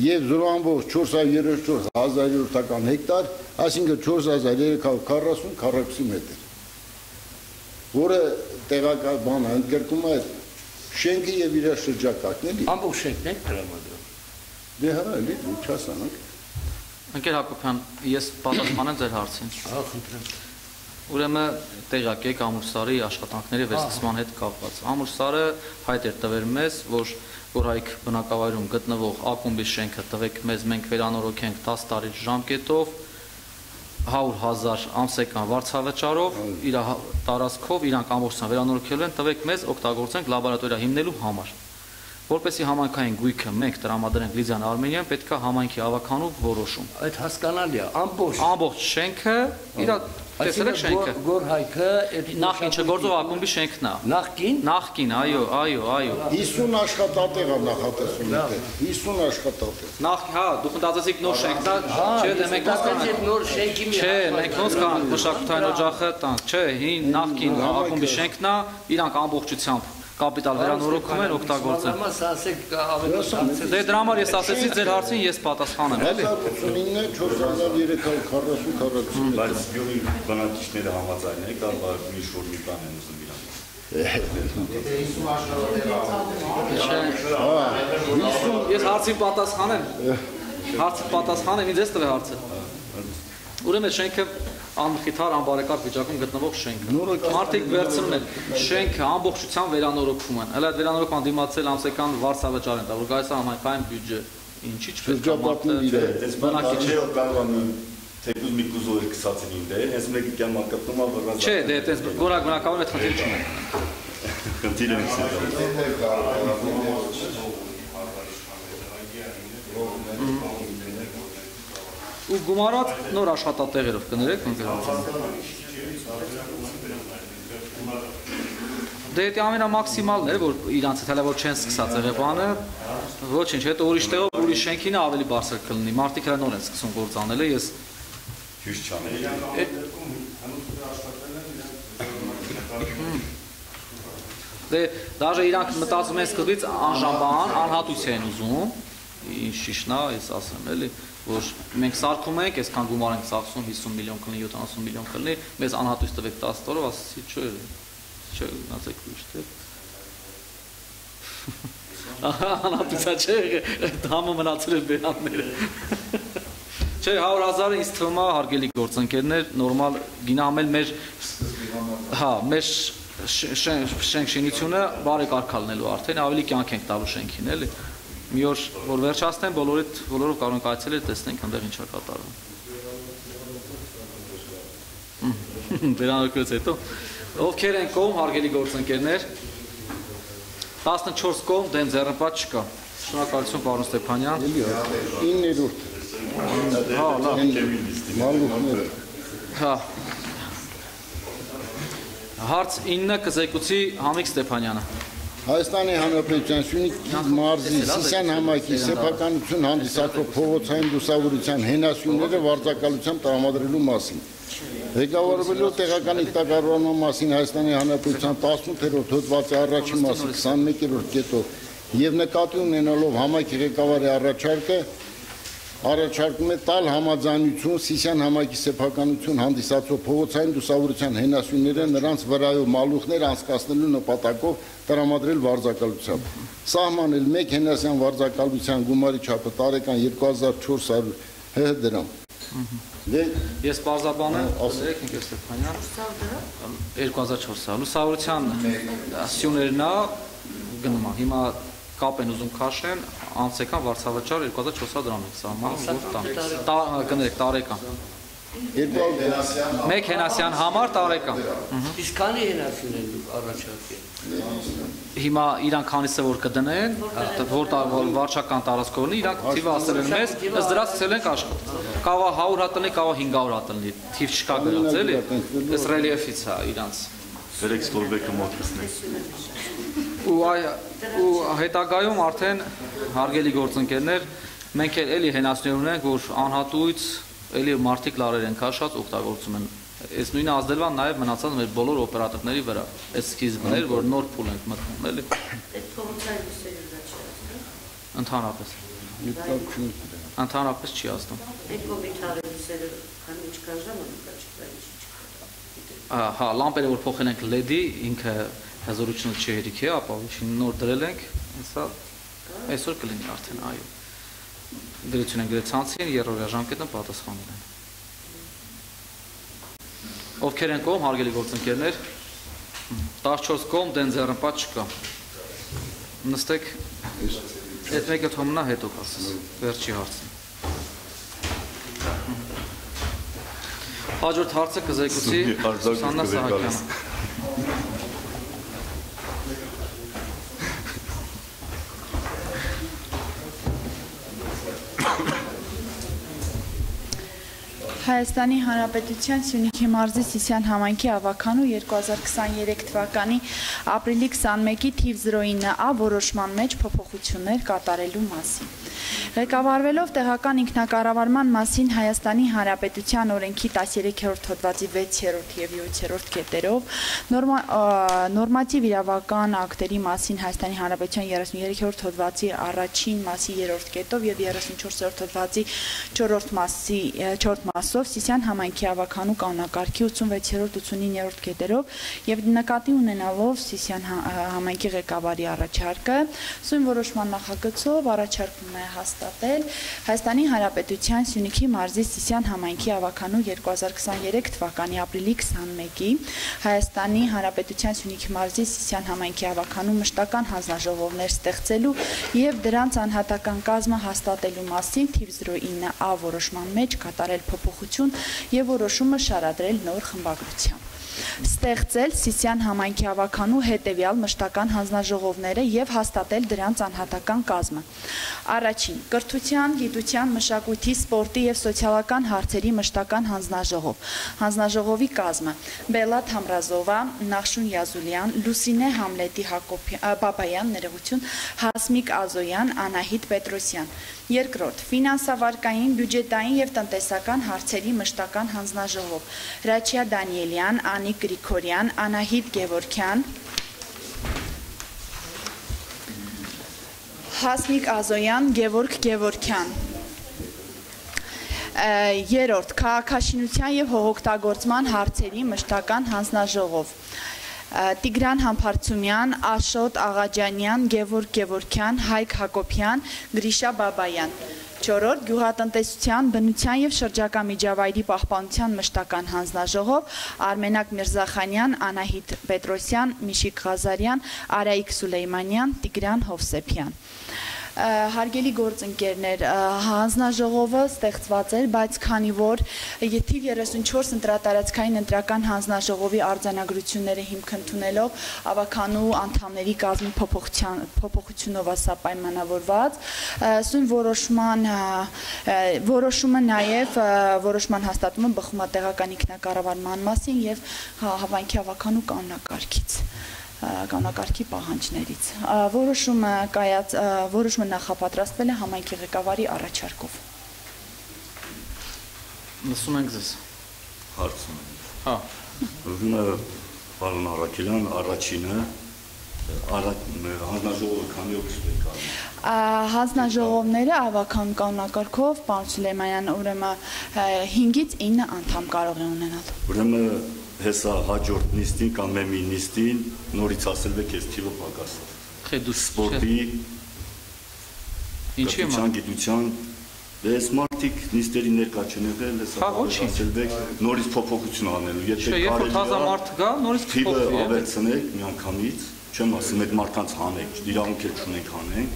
եւ 0.434 հեկտար, այսինքն 4340 քառակուսի մետր, որը տեղական բան ընդգրկում է շենքը եւ իր շրջակայքն էլի։ Ամբողջ շենքն է տրամադրում։ Դե հա, էլի դու չասանք։ Ընկեր Հակոբյան, ես պատասխանեմ ձեր հարցին։ Խնդրեմ։ Ուրեմն տեղակ եք Ամուլսարի աշխատանքների վերսկսման հետ կապված։ Ամուլսարը հայտ էր տվել մեզ, որ Գորայք բնակավայրում գտնվող ակումբի շենքը տվեք մեզ, մենք վերանորոգենք 10 տարի ժամկետով 100,000 ամսական վարձավճարով իր տարածքով իրանք ամբողջությամբ վերանորոգելու են, տվեք մեզ օգտագործենք լաբորատորիա հիմնելու համար։ Որպեսզի համայնքային գույքը մենք տրամադրենք Լիդիան Արմենիան, պետք է համայնքի ավականով որոշում։ Այդ հասկանալի է, ամբողջ շենքը իր տեսել եք շենքը։ Գորհայքը Նախ ինչը գործող ակումբի շենքն է։ Նախկին, այո։ 50 աշխատատեղ է նախատեսում այդտեղ։ 50 աշխատատեղ։ Հա, դուք մտածեցիք նոր շենքն է, չէ, դե մենք նոր շենքի մի Չէ, մենք ոնց կանանք մշակութային օջախը տանք, չէ, հին նախկին ակումբի շենքն է, իրանք ամբողջությամբ կապիտալ վերանորոգում են օգտագործել։ Դե դրա համար ես ասեցի ձեր հարցին ես պատասխանեմ, էլի։ 1089 4340 քառակուսի մետր։ Բայց գյուղի բնակիչները համաձայն են, կարող է մի շուտ մի բան են ուզում իրանք։ Ես հարցին պատասխանեմ։ Հարցին պատասխանեմ, ինձ էս տվե հարցը։ Ուրեմն շենքը անմխիթար անբարեկարգ վիճակում գտնվող շենքը։ Մարդիկ վերցնում են շենքը ամբողջությամբ վերանորոգում են։ Հələ այդ վերանորոգման դիմացել ամսական վարձավճար են տա, որ գայս համայնքային բյուջե։ Ինչի՞ չպետք է մարդը բնակիչ թեկուզ մի կուզոր կսացին ինձ, հենց մեկը կյամ ակտնում ա վրված։ Չէ, դե այդպես գորակ բնակավարում այդ խնդիր չունեն։ Խնդիրը ինքս Ու գումարած նոր աշխատատեղերով կներեք ընկերություն։ Դե դա ամենամաքսիմալն է, որ իրանց հետ հələ որ չեն սկսած եղել բանը, ոչինչ, հետո ուրիշ տեղով ուրիշ շենքինը ավելի բարձր կլինի։ Մարդիկ հələ նոր են սկսում գործ անել, ես հյուշ չանել։ Դե դաժե իրանք մտածում են սկզբից անժամբան, անհատույց են ուզում, ինչ ճիշտն է, ես ասեմ էլի, որ մենք սարքում ենք, այսքան գումար ենք ծախսում, 50 միլիոն կլինի, 70 միլիոն կլինի, մեզ անհատույց տվեք 10 տարով, ասեցի, չէ, գնացեք ուրիշ տեղ։ Անհատույցա չէ, համը մնացել են բերանները։ Չէ, 100,000-ը ինձ թվում է հարգելի գործընկերներ, նորմալ գինամել մեր շենքշինությունը բարեկարգ ալնելու արդեն ավելի կյանք ենք տալու շենքին, էլի։ Մի օր որ վերջացնեն, բոլորով կարող ենք այցելել, տեսնենք այնտեղ ինչ է կատարվում։ Վերանորոգելուց հետո ովքեր են կողմ, հարգելի գործընկերներ, 14 կողմ դեմ ձեռնպատ չկա։ Շնորհակալություն պարոն Ստեփանյան։ 9-րդ։ Հա, լավ։ Մալուխները։ Հա։ Հարց 9 կզեկուցի Համիկ Ստեփանյանը։ Հայաստանի Հանրապետության Սյունիքի մարզի Սիսիան համայնքի սեփականություն հանդիսացող փողոցային լուսավորության հենասյուները վարձակալությամբ տրամադրելու մասին։ Ղեկավարվելով տեղական ինքնակառավարման մասին Հայաստանի Հանրապետության 18-րդ հոդվածի առաջին մասի 21-րդ կետով եւ նկատի ունենալով համայնքի ղեկավարի առաջարկում է տալ համաձայնություն Սիսիան համայնքի սեփականություն հանդիսացող փողոցային լուսավորության հենասյուները նրանց վրայով մալուխներ անցկացնելու նպատակով տրամադրել վարձակալությամբ։ Սահմանել 1 հենասյան վարձակալության գումարի չափը տարեկան 2400 դրամ։ Ես բարձաբան եմ, ասեք ինքս Ստեփանյան, 2400 լուսավորության սյուներն է գնում, հիմա կապ են ուզում քաշեն, անցեկան վարձավճար 2400 դրամ եք սահմանում, կներեք տարեկան։ 1 հենասյան համար տարեկան։ Իսկ քանի հենասյուն են առաջարկել։ Հիմա իրանք քանիսը որ կդնեն, որ վարչական տարածքով լինի, իրանք թիվը ասել են մեզ, ըստ դրա սկսել ենք աշխատել։ Կարող է 100 հատ լինի, կարող է 500 հատ լինի, թիվ չկա գրած էլի։ Այս ռելիեֆից է իրանց։ Վերեք ստորբեկը մոտքսնեք։ Ու հետագայում արդեն հարգելի գործընկերներ, մենք էլի հենասյուներ ունենք, որ անհատույց էլի մարդիկ լարեր են քաշած օգտագործում են։ Այս նույնը ազդելվան նաև մնացած մեր բոլոր օպերատորների վրա։ Այս սկիզբն էր, որ նոր փուլ ենք մտնում, էլի։ Այդ փողոցային լույսերը դա չի ասում։ Ընդհանրապես։ Ընդհանրապես չի ասում։ Այդ կոմիտարի լույսերը քանի չկա ժամանակ չկա ինչ չկա։ Հա, լամպերը որ փոխել ենք LED-ի, ինքը հզորությունը չի հերիք է, ապա ինչ նոր դրել ենք, հեսա այսօր կլինի արդեն, այո։ Դրություն են գրել ցանցին, երրորդ ժամկետը պատասխանել են։ Ովքեր են կողմ, հարգելի գործընկերներ, 14 կողմ դեն ձեռնպատ չկա։ Նստեք, այդ մեկը թոմնա հետո կասես, վերջի հարցն։ Հաջորդ հարցը կզեկուցի Սուսաննա Սահակյանը։ Հայաստանի Հանրապետության Սյունիքի մարզի Սիսիան համայնքի ավականու 2023 թվականի ապրիլի 21-ի թիվ 09A որոշման մեջ փոփոխություններ կատարելու մասին։ Ղեկավարվելով տեղական ինքնակառավարման մասին Հայաստանի Հանրապետության օրենքի 13-րդ հոդվածի 6-րդ եւ 7-րդ կետերով նորմատիվ իրավական ակտերի մասին Հայաստանի Հանրապետության 33-րդ հոդվածի առաջին մասի 3-րդ կետով եւ 34-րդ հոդվածի 4-րդ մասով Սիսիան համայնքի ավականու կանոնակարգի 86-րդ 89-րդ կետերով եւ նկատի ունենալով Սիսիան համայնքի ղեկավարի առաջարկը սույն որոշման նախագծով առաջարկվում է հաստատել Հայաստանի Հանրապետության Սյունիքի մարզի Սիսիան համայնքի ավականու 2023 թվականի ապրիլի 21-ի Հայաստանի Հանրապետության Սյունիքի մարզի Սիսիան համայնքի ավականու մշտական հանձնաժողովներ ստեղծելու եւ դրանց անհատական կազմը հաստատելու մասին թիվ 09A որոշման մեջ կատարել փոփոխություն եւ որոշումը շարադրել նոր խմբագրությամբ։ Ստեղծել Սիսիան համայնքի ավականու հետևյալ մշտական հանձնաժողովները եւ հաստատել դրանց անհատական կազմը։ Առաջին՝ կրթության, գիտության, մշակույթի, սպորտի եւ սոցիալական հարցերի մշտական հանձնաժողով։ Հանձնաժողովի կազմը՝ Բելլաթ Համրազովա, Նախշուն Յազուլյան, Լուսինե Համլետի Բաբայան, ներողություն, Հասմիկ Ազոյան, Անահիտ Պետրոսյան։ Երկրորդ՝ ֆինանսավարկային, բյուջետային եւ տնտեսական հարցերի մշտական հանձնաժողով։ Ռաչիա Դանիելյան, Անիկ Գրիգորյան, Անահիտ Գևորգյան, Հասմիկ Ազոյան, Գևորգ Գևորգյան։ Երրորդ՝ քաղաքաշինության եւ հողօգտագործման հարցերի մշտական հանձնաժողով։ Տիգրան Համբարձումյան, Աշոտ Աղաջանյան, Գևորգ Գևորգյան, Հայկ Հակոբյան, Գրիշա Բաբայան։ Չորրորդ՝ գյուղատնտեսության, բնության եւ շրջակա միջավայրի պահպանության մշտական հանձնաժողով Արմենակ Միրզախանյան, Անահիտ Պետրոսյան, Միշիկ Ղազարյան, Արայիկ Սուլեյմանյան, Տիգրան Հովսեփյան։ Հարգելի գործընկերներ, հանձնաժողովը ստեղծված էր, բայց քանի որ թիվ 34 ընտրատարածքային ընտրական հանձնաժողովի արձանագրությունները հիմք ընդունելով ավականու անդամների կազմի փոփոխությունով ասա պայմանավորված, սույն որոշումը նաև որոշման հաստատումը բխում է տեղական ինքնակառավարման մասին եւ հավանքի ավականու կանոնակարգից։ Կանոնակարգի պահանջներից։ Որոշումը նախապատրաստվել է համայնքի ղեկավարի առաջարկով։ Լսում ենք ձեզ։ Հարցում։ Հա։ Ուզում եմ պարոն Արաքելյան, առաջինը հանձնաժողովը քանի օգուստ է կազմում։ Հանձնաժողովները ավականու կանոնակարգով պարոն Սուլեյմանյան ուրեմն 5-ից 9 անդամ կարող է ունենալ։ Ուրեմն հեսա հաջորդ նիստին կամ մեմի նիստին նորից ասել եք ես թիվը պակասավ։ Խե դու սպորտի, կրթության, գիտության, ես մարդիկ նիստերի ներկա չեն եղել, հեսա ասել եք նորից փոփոխություն անելու։ Եթե կարելի է մարդ գա, նորից թիվը ավելցնեք միանգամից, չեմ ասում այդ մարդկանց հանեք, իրավունք էլ չունենք հանենք։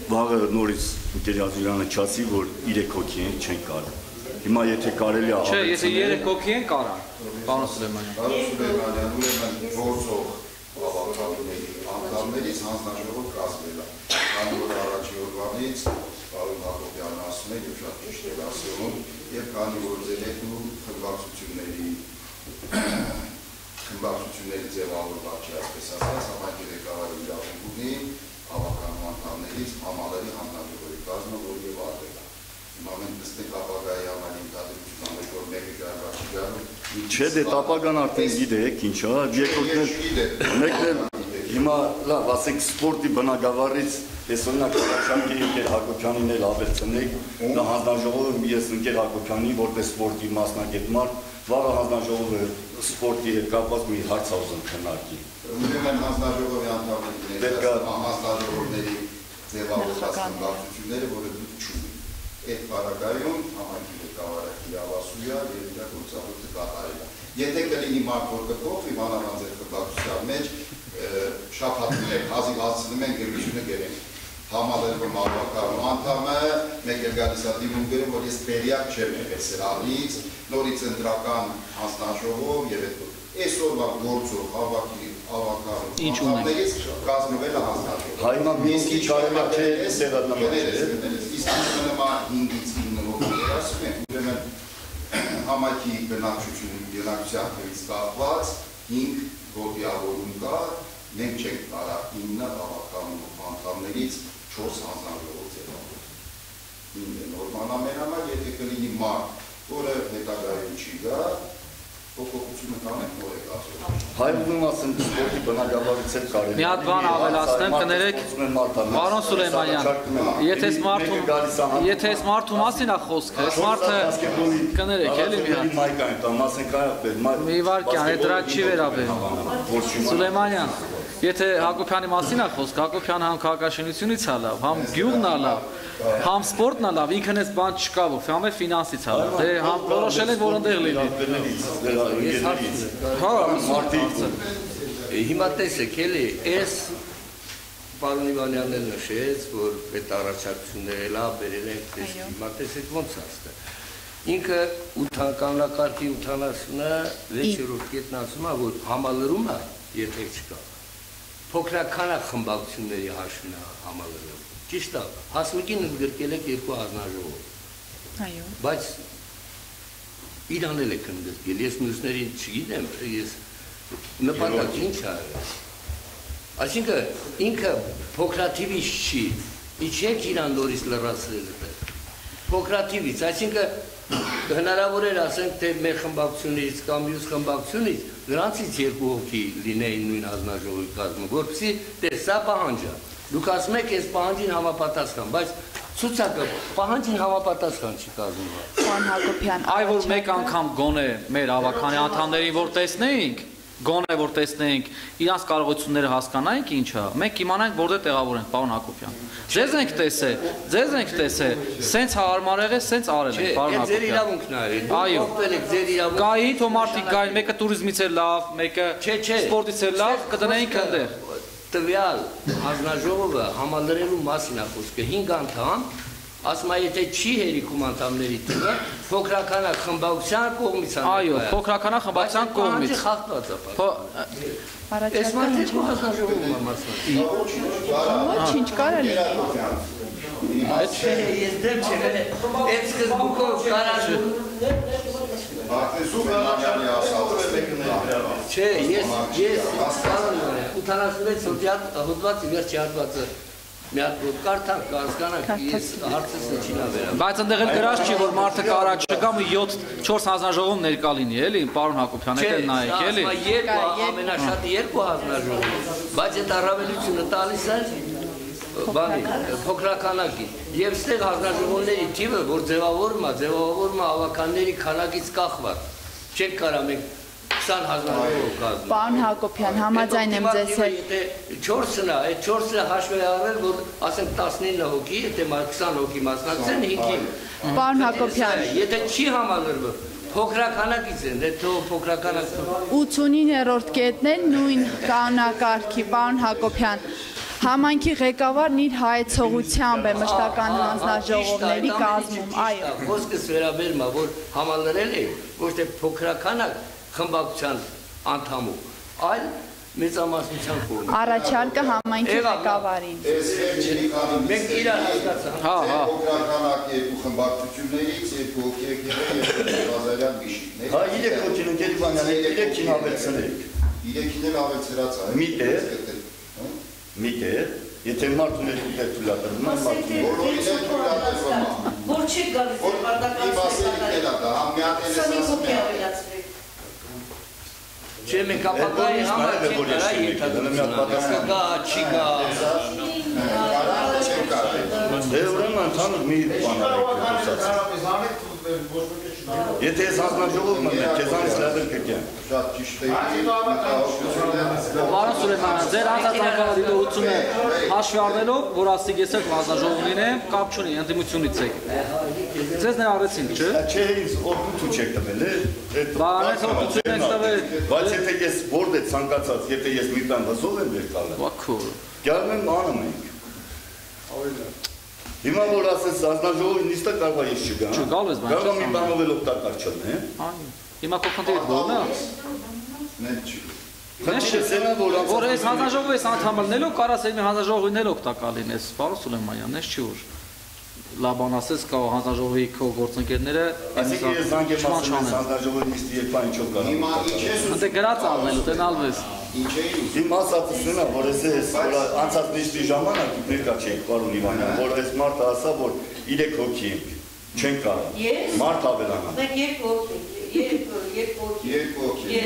Վաղը նորից ընկեր Ազուրյանը չասի, որ 3 հոգի են, չեն կարող։ Հիմա եթե կարելի է Չէ, եթե 3 հոգի են կարան, պարոն Սուլեյմանյան։ Պարոն Սուլեյմանյան, ուրեմն գործող ավականների անդամներից հանձնաժողով կազմել է։ Քանի որ առաջի օրվանից պարոն Հակոբյանն ասում է եւ շատ ճիշտ է ասում, եւ քանի որ ձերեքու խմբակցությունների ձևավորված չի, այսպես ասած, համայնքի ղեկավարի իրավունք ունի ավականու անդամներից համալրի հանձնաժողովի կազմը, որ եւ արվել է։ Հիմա մենք նստենք ապագայի համար ինտադրություն անենք, որ մեկը գարվա չի գարում։ Չէ, դե տապագան արդեն գիտեք ինչ է, երկրորդն մեկն հիմա լավ, ասենք սպորտի բնագավառից ես օրինակ առաջարկի ընկեր Հակոբյանին էլ ավելցնեք, դա հանձնաժողովը ես ընկեր Հակոբյանի որպես սպորտի մասնագետ մարդ, վաղը հանձնաժողովը սպորտի հետ կապված մի հարց ա ուզում քննարկի։ Ուրեմն հանձնաժողովի անդամների հանձնաժողովների ձևավորված խմբակցությունները, որը դուք չունեք։ Այդ պարագայում համայնքի ղեկավարը իրավասու է եւ իր գործառույթը կատարել է։ Եթե կլինի մարդ, որ կփոխվի մանավանդ այդ խմբակցության մեջ, շաբաթներ հազիվ հասցնում են գրությունը գերեն։ Համալրվում ավականու անդամը, մեկ էլ գալիս է դիմում գրում, որ ես բերյակ չեմ եղել սրանից, նորից ընտրական հանձնաժողով եւ այդ այսօրվա գործող ավականու անդամներից կազմվել է հանձնաժողով։ Հայմա մինքի կարելի է իսկ նմա 5-ից 9 հոգիներ ասում են, ուրեմն համայնքի բնակչության թվից կապված 5 գոտիավորում կա, մենք չենք կարող 9 ավականու անդամներից 4 հանձնաժողով ձևավորել։ 9 նորմալ ամենամար, եթե կլինի մարդ, որը հետագայում չի գա, փոփոխությունը կանենք նոր եք ասում։ Հայվում ասեմ սպորտի բնագավառից էլ կարելի։ Մի հատ բան ավելացնեմ, կներեք, պարոն Սուլեյմանյան, եթե այս մարդու մասին է խոսքը, այս մարդը կներեք, էլի մի հատ։ Մի վարքյան, այդ դրան չի վերաբերում։ Սուլեյմանյան, Եթե Հակոբյանի մասին է խոսքը, Հակոբյանը համ քաղաքաշինությունից է լավ, համ գյուղն է լավ, համ սպորտն է լավ, ինքն էս բան չկա, որ համ է ֆինանսից է լավ։ Դե համ որոշել ենք, որ այնտեղ լինի։ Հա, հիմա տեսեք, էլի, այս պարոն Իվանյանն էլ նշեց, որ այդ առաջարկությունները լավ բերել ենք, հիմա տեսեք ոնց է ստե։ Ինքը կանոնակարգի 86-րդ կետն ասում է, որ համալրումը, եթե չկա, փոքրականակ խմբակցությունների հաշվն է համալրում։ Ճիշտ է, հասմիկին ընդգրկել եք 2 հանձնաժողով։ Այո։ Բայց իրան էլ եք ընդգրկել, ես մյուսներին չգիտեմ, ես նպատակ ինչ է։ Այսինքն ինքը փոքրաթիվից չի, իջեք իրան նորից լրացրել է։ Փոքրաթիվից, այսինքն հնարավոր էր ասենք, թե մեր խմբակցությունից կամ մյուս խմբակցությունից նրանցից 2 հոգի լինեին նույն հանձնաժողովի կազմում, որպեսզի սա պահանջ է։ Դուք ասում եք, այս պահանջին համապատասխան, բայց ցուցակը պահանջին համապատասխան չի կազմում։ Պարոն Հակոբյան, այ որ մեկ անգամ գոնե մեր ավականի անդամներին որ տեսնեինք, գոնե որ տեսնեինք, իրանց կարողությունները հասկանայինք ինչա, մենք կիմանանք որտեղ տեղավոր ենք, պարոն Հակոբյան։ Ձեզ ենք տեսել, սենց հարմար եղել, սենց արել ենք, պարոն Հակոբյան։ Ձեր իրավունքն է, այո, ձեր իրավունք։ Գայի թոմարտիկ գային, մեկը туриզմից է լավ, մեկը սպորտից է լավ, կդնեինք այնտեղ։ Տվյալ հանձնաժողովը համալրելու մասին է խոսքը 5 անդամ, ասում է եթե չի հերիքում անդամների թիվը, փոքրականակ խմբակցության կողմից է։ Այո, փոքրականակ խմբակցության կողմից։ Խախտված է։ Այս մարդը հանձնաժողովում է մասնակցի։ Ոչինչ կարա լինի։ Ես դեմ չեմ, այդ սկզբունքով կարա Չէ, ես 86 հոդվածի վերջի հատվածը մի հատ կարդանք, կհասկանանք, ես հարցս չին ավերա։ Բայց այնտեղ էլ գրած չի, որ մարդը կարա չգամ 7-4 հանձնաժողով ներկա լինի, էլի, պարոն Հակոբյան, եկել նայեք, էլի։ Ամենաշատը 2 հանձնաժողով, բայց այդ առավելությունը տալիս է փոքրականակի եւ ստեղ հանձնաժողովների թիվը, որ ձևավորվում է ավականների քանակից կախված։ Չեք կարա մենք 20 հանձնաժողով կազմենք։ Պարոն Հակոբյան, համաձայն եմ ձեզ հետ։ Եթե 4-ն է, այդ 4-ը հաշվի առնել, որ ասենք 19 հոգի, եթե 20 հոգի մասնակցեն 5-ին։ Պարոն Հակոբյան, եթե չի համալրվում, փոքրականակից են, դե թող փոքրականակ 89-րդ կետն է նույն կանոնակարգի, պարոն Հակոբյան։ Համայնքի ղեկավարն իր հայեցողությամբ է մշտական հանձնաժողովների կազմում, այո։ Խոսքս վերաբերում է, որ համալրել է ոչ թե փոքրականակ խմբակցության անդամով, այլ մեծամասնության կողմից։ Առաջարկը համայնքի ղեկավարին։ Մենք իրար հասկացանք։ Հա։ Փոքրականակ 2 խմբակցություններից 2 հոգի եկել են 2000-յան գիշիկներ։ Հա 3 հոգին ընկերի բանյան, 3-ին ավելցնենք։ 3-ին էլ ավելցրած է։ Մի տեղ, եթե մարդուն էլ թույլատրվում է, բոլորից էլ թույլատրվում է։ Որ չի գալիս Չէ, մենք ապագայի համար չենք կարա ենթադրություն, կա, չի կա։ Դե ուրեմն ընդհանուր մի բան արեք։ Եթե ես հանձնաժողովն եմ, քեզանից լավ էլ կգեմ։ Շատ ճիշտ է։ Պարոն Սուրեյմանյան, ձեր անձնական դիտողությունը հաշվի առնելով, որ ասիկ ես եք հանձնաժողով լինեմ, կապ չունի, ընդդիմությունից եք։ Ձեզ ներառեցինք, չէ։ Չէ, ինձ օգնություն չեք տվել, Բայց օգնություն եք տվել։ Բայց եթե ես որտե ցանկացած, եթե ես մի բան հզով եմ վերկալը։ Վաքո։ Գալու եմ անում ենք։ Հիմա որ ասես հանձնաժողովի նիստը կարող է ես չգամ։ Չգալու ես բան։ Կարող է մի բանով էլ օգտակար չլինի։ Այո։ Հիմա կոկնտիդ որն է։ Մենք չի։ Խնդիրը սենա որ այս հանձնաժողովի այս անդամ լինելով կարաս այդ հանձնաժողովին էլ օգտակար լինես, պարոն Սուլեյմանյան, ես չի որ լաբան ասես կա հանձնաժողովի քո գործընկերները այսինքն ես զանգեմ ասում հանձնաժողովի նիստի երբ ինչ-որ կարող։ Հիմա ինչ ես Անտե գրած առնելու, տենալվես։ ինչ է։ Իմ ասածությունն է, որ ես անցած նիստի ժամանակ ներկա չէինք, պարոն Իվանյան, որ այս մարդը ասա, որ 3 հոգի ենք, չեն կարող։ Մարդ ավելանա։ Մենք 2 հոգի, 2 հոգի։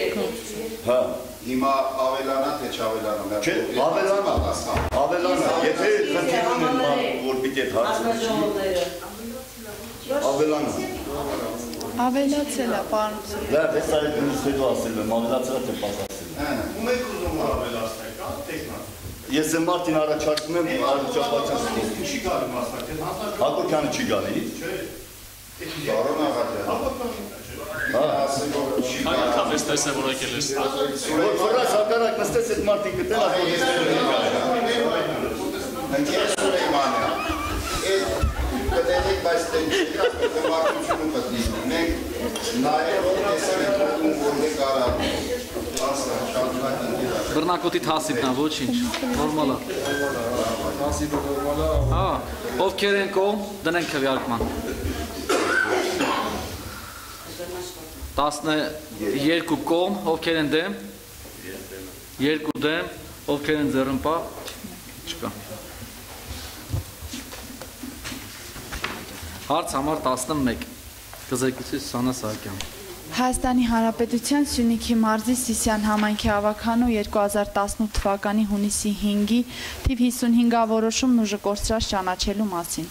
Հա։ Հիմա ավելանա թե չավելանա։ Չէ, ավելանա, եթե խնդիր ունեն, որ պիտի այդ հարցը ավելանա։ Ավելացել է, պարոն Սուրեյմանյան։ Լավ, ես այդ նույնիսկ հետո ասել եմ, ավելացել է թե պակասել է։ Ում եք ուզում ավելացնել, կա Ես եմ Մարտին առաջարկում եմ առաջապատճան։ Չի գալի մասնակցել, Հակոբյանը չի գալի։ Բարոն Աղաջյան։ Այդքանից տեսնեմ որ եկել ես։ Որս հակառակ նստես այդ Մարտին գտել Ընկեր Սուրեյմանը, կտեղեք, բայց տենչիկրած մարտությունում կտնի, մենք նայել որ տեսել ենք որ եք արավ, Բռնակոթի թասիպն է, ոչինչ, նորմալ է։ Թասիպը նորմալ է։ Ովքեր են կողմ, դնենք քվեարկման։ 12 կողմ, ովքեր են դեմ, 2 դեմ, ովքեր են ձեռնպահ, չկա։ Հարց համար 11, կզեկուցի Սանա Սահակյան։ Հայաստանի Հանրապետության Սյունիքի մարզի Սիսիան համայնքի ավականու 2018 թվականի հունիսի 5-ի թիվ 55 որոշումն ուժը կորցրած ճանաչելու մասին։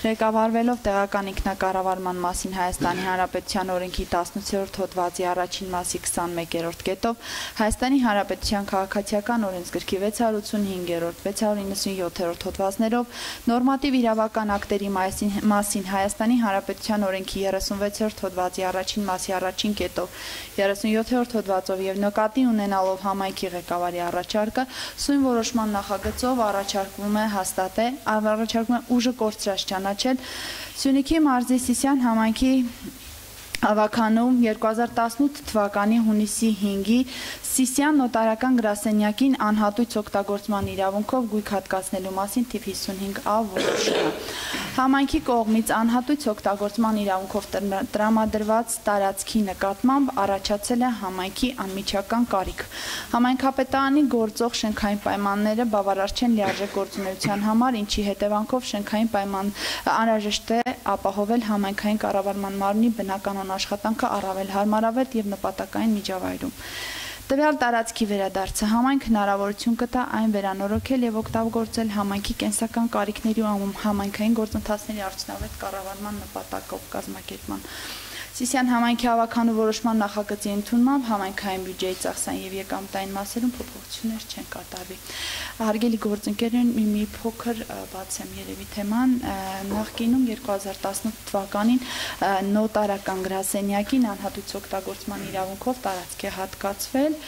Ղեկավարվելով տեղական ինքնակառավարման մասին Հայաստանի Հանրապետության օրենքի 18-րդ հոդվածի առաջին մասի 21-րդ կետով Հայաստանի Հանրապետության քաղաքացիական օրենսգրքի 685-րդ, 697-րդ հոդվածներով նորմատիվ իրավական ակտերի մասին Հայաստանի Հանրապետության օրենքի 36-րդ հոդվածի առաջին մասի առաջին կետով 37-րդ հոդվածով եւ նկատի ունենալով համայնքի ղեկավարի առաջարկը սույն որոշման նախագծով առաջարկվում է ուժը կորցրած ճանաչել Սյունիքի մարզի Սիսիան համայնքի ավականում 2018 թվականի հունիսի 5-ի Սիսիան նոտարական գրասենյակին անհատույց օգտագործման իրավունքով գույք հատկացնելու մասին թիվ 55A որոշումը։ Համայնքի կողմից անհատույց օգտագործման իրավունքով տրամադրված տարածքի նկատմամբ առաջացել է համայնքի անմիջական կարիք։ Համայնքապետարանի գործող շենքային պայմանները բավարար չեն լիարժեք գործունեության համար, ինչի հետևանքով շենքային պայման անհրաժեշտ է ապահովել համայնքային կառավարման մարմնի բնականոն աշխատանքը առավել հարմարավետ եւ նպատակային միջավայրում։ Տվյալ տարածքի վերադարձը համայնք հնարավորություն կտա այն վերանորոգել եւ օգտագործել համայնքի կենսական կարիքների ու համայնքային գործընթացների արդյունավետ կառավարման նպատակով կազմակերպման։ Սիսիան համայնքի ավականու որոշման նախագծի ընդունմամբ համայնքային բյուջեի ծախսային եւ եկամտային մասերում փոփոխություններ չեն կատարվի։ Հարգելի գործընկերներ, մի փոքր բացեմ երևի թեման, նախկինում 2018 թվականին նոտարական գրասենյակին անհատույց օգտագործման իրավունքով տարածք է հատկացվել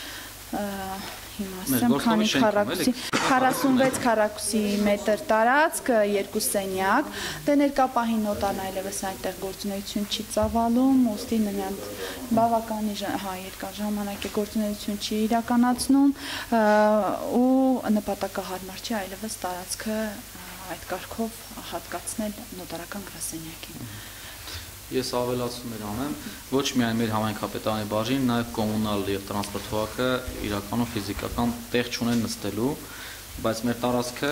հիմա ասեմ քանի քառակուսի 46 քառակուսի մետր տարածք, 2 սենյակ, դե ներկապահին նոտարն այլևս այնտեղ գործունեություն չի ծավալում, ուստի նրանց բավականի երկար ժամանակ է գործունեություն չի իրականացնում ու նպատակահարմար չի այլևս տարածքը այդ կարգով հատկացնել նոտարական գրասենյակին։ Ես ավելացումներ անեմ, ոչ միայն մեր համայնքապետարանի բաժին, նաև կոմունալ եւ տրանսպորտ հողը իրականում ֆիզիկական տեղ չունեն նստելու, բայց մեր տարածքը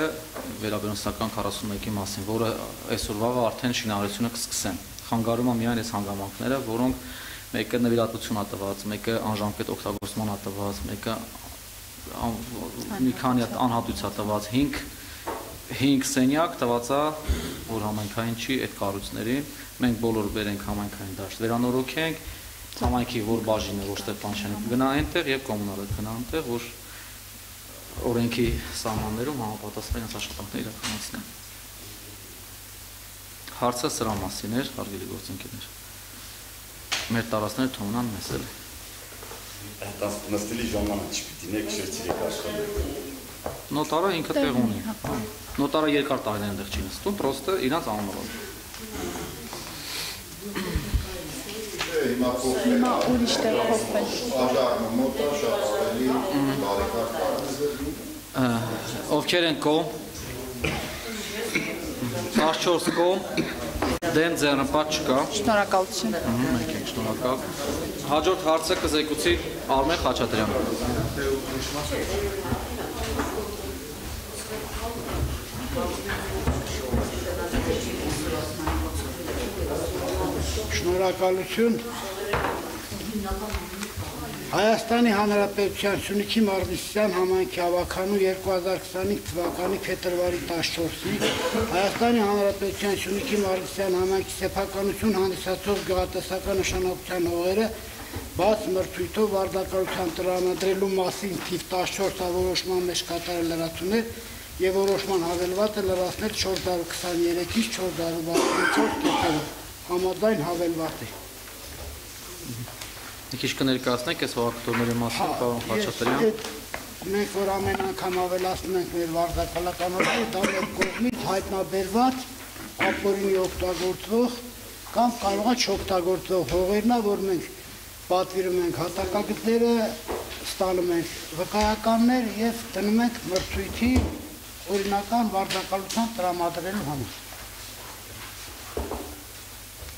վերաբերյալ 41-ի մասին, որը այսօր վաղը արդեն շինարարությունը կսկսեն։ Խանգարում է միայն այս հանգամանքները, որոնք մեկը նվիրատվություն է տված, մեկը անժամկետ օգտագործման է տված, մեկը մի քանի անհատույց է տված 5 սենյակ տված է, որ համայնքային չի այդ կառույցներին։ Մենք բոլորը բերենք համայնքային դաշտ, վերանորոգենք, համայնքի որ բաժինը, որ Ստեփանչյանը գնա այնտեղ եւ կոմունալը գնա այնտեղ, որ օրենքի սահմաններում համապատասխան այս աշխատանքները իրականացնեն։ Հարցը սրա մասին էր, հարգելի գործընկերներ։ Մեր տարածքները թողնան մեզ էլ։ Նստելի ժամանակ չպիտի նեք շրջիրեք աշխատել։ Նոտարը ինքը տեղ ունի։ Նոտարը երկար տարիներ այնտեղ չի նստում, պրոստը իրանց անունով։ Հիմա ուրիշ տեղ փոխվել։ Աժարմը մոտա շատ ավելի բարեկարգ Ովքեր են կողմ 14 կողմ դեմ ձեռնպահ չկա։ Շնորհակալություն։ Մենք ենք շնորհակալ։ Հաջորդ հարցը կզեկուցի Արմեն Խաչատրյանը։ Շնորհակալություն։ Հայաստանի Հանրապետության Սյունիքի մարզի Սիսիան համայնքի ավականու 2025 թվականի փետրվարի 14-ի Հայաստանի Հանրապետության Սյունիքի մարզի Սիսիան համայնքի սեփականություն հանդիսացող գյուղատնտեսական նշանակության հողերը բաց մրցույթով վարդակալության տրամադրելու մասին թիվ 14 որոշման մեջ կատարել լրացումներ եւ որոշման հավելվածը լրացնել 423-ից 464 կետերով համաձայն հավելվածի։ Մի քիչ կներկայացնենք այս հողակտորների մասին, պարոն Խաչատրյան։ Մենք որ ամեն անգամ ավելացնում ենք մեր վարդակալականները, դա մեր կողմից հայտնաբերված ապօրինի օգտագործվող կամ կարող է չօգտագործվող հողերն է, որ մենք պատվիրում ենք հատակագծերը, ստանում ենք վկայականներ եւ դնում ենք մրցույթի օրինական վարդակալության տրամադրելու համար։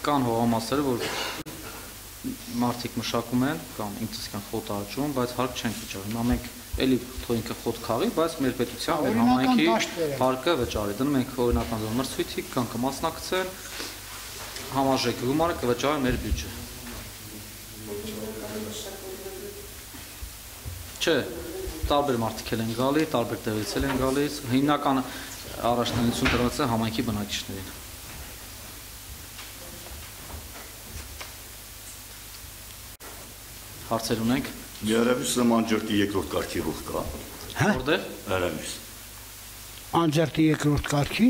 Կան հողամասերը, որ մարդիկ մշակում են կամ ինքնիսկան խոտ աճում, բայց հարկ չեն վճարում։ Հիմա մենք էլի թող ինքը խոտ խաղի, բայց մեր պետության, մեր համայնքի հարկը վճարի։ Դնում ենք օրինական մրցույթի, կան կմասնակցեն, համարժեք գումարը կվճարի մեր բյուջե։ Չէ, տարբեր մարդիկ են գալի, տարբեր տեղից են գալիս, հիմնական առաջնահերթություն տրված է համայնքի բնակիչներին։ Հարցեր ունենք։ Երևի Սմանջրտի երկրորդ կարգի հող կա։ Որտե՞ղ։ Երևի։ Անջրտի երկրորդ կարգի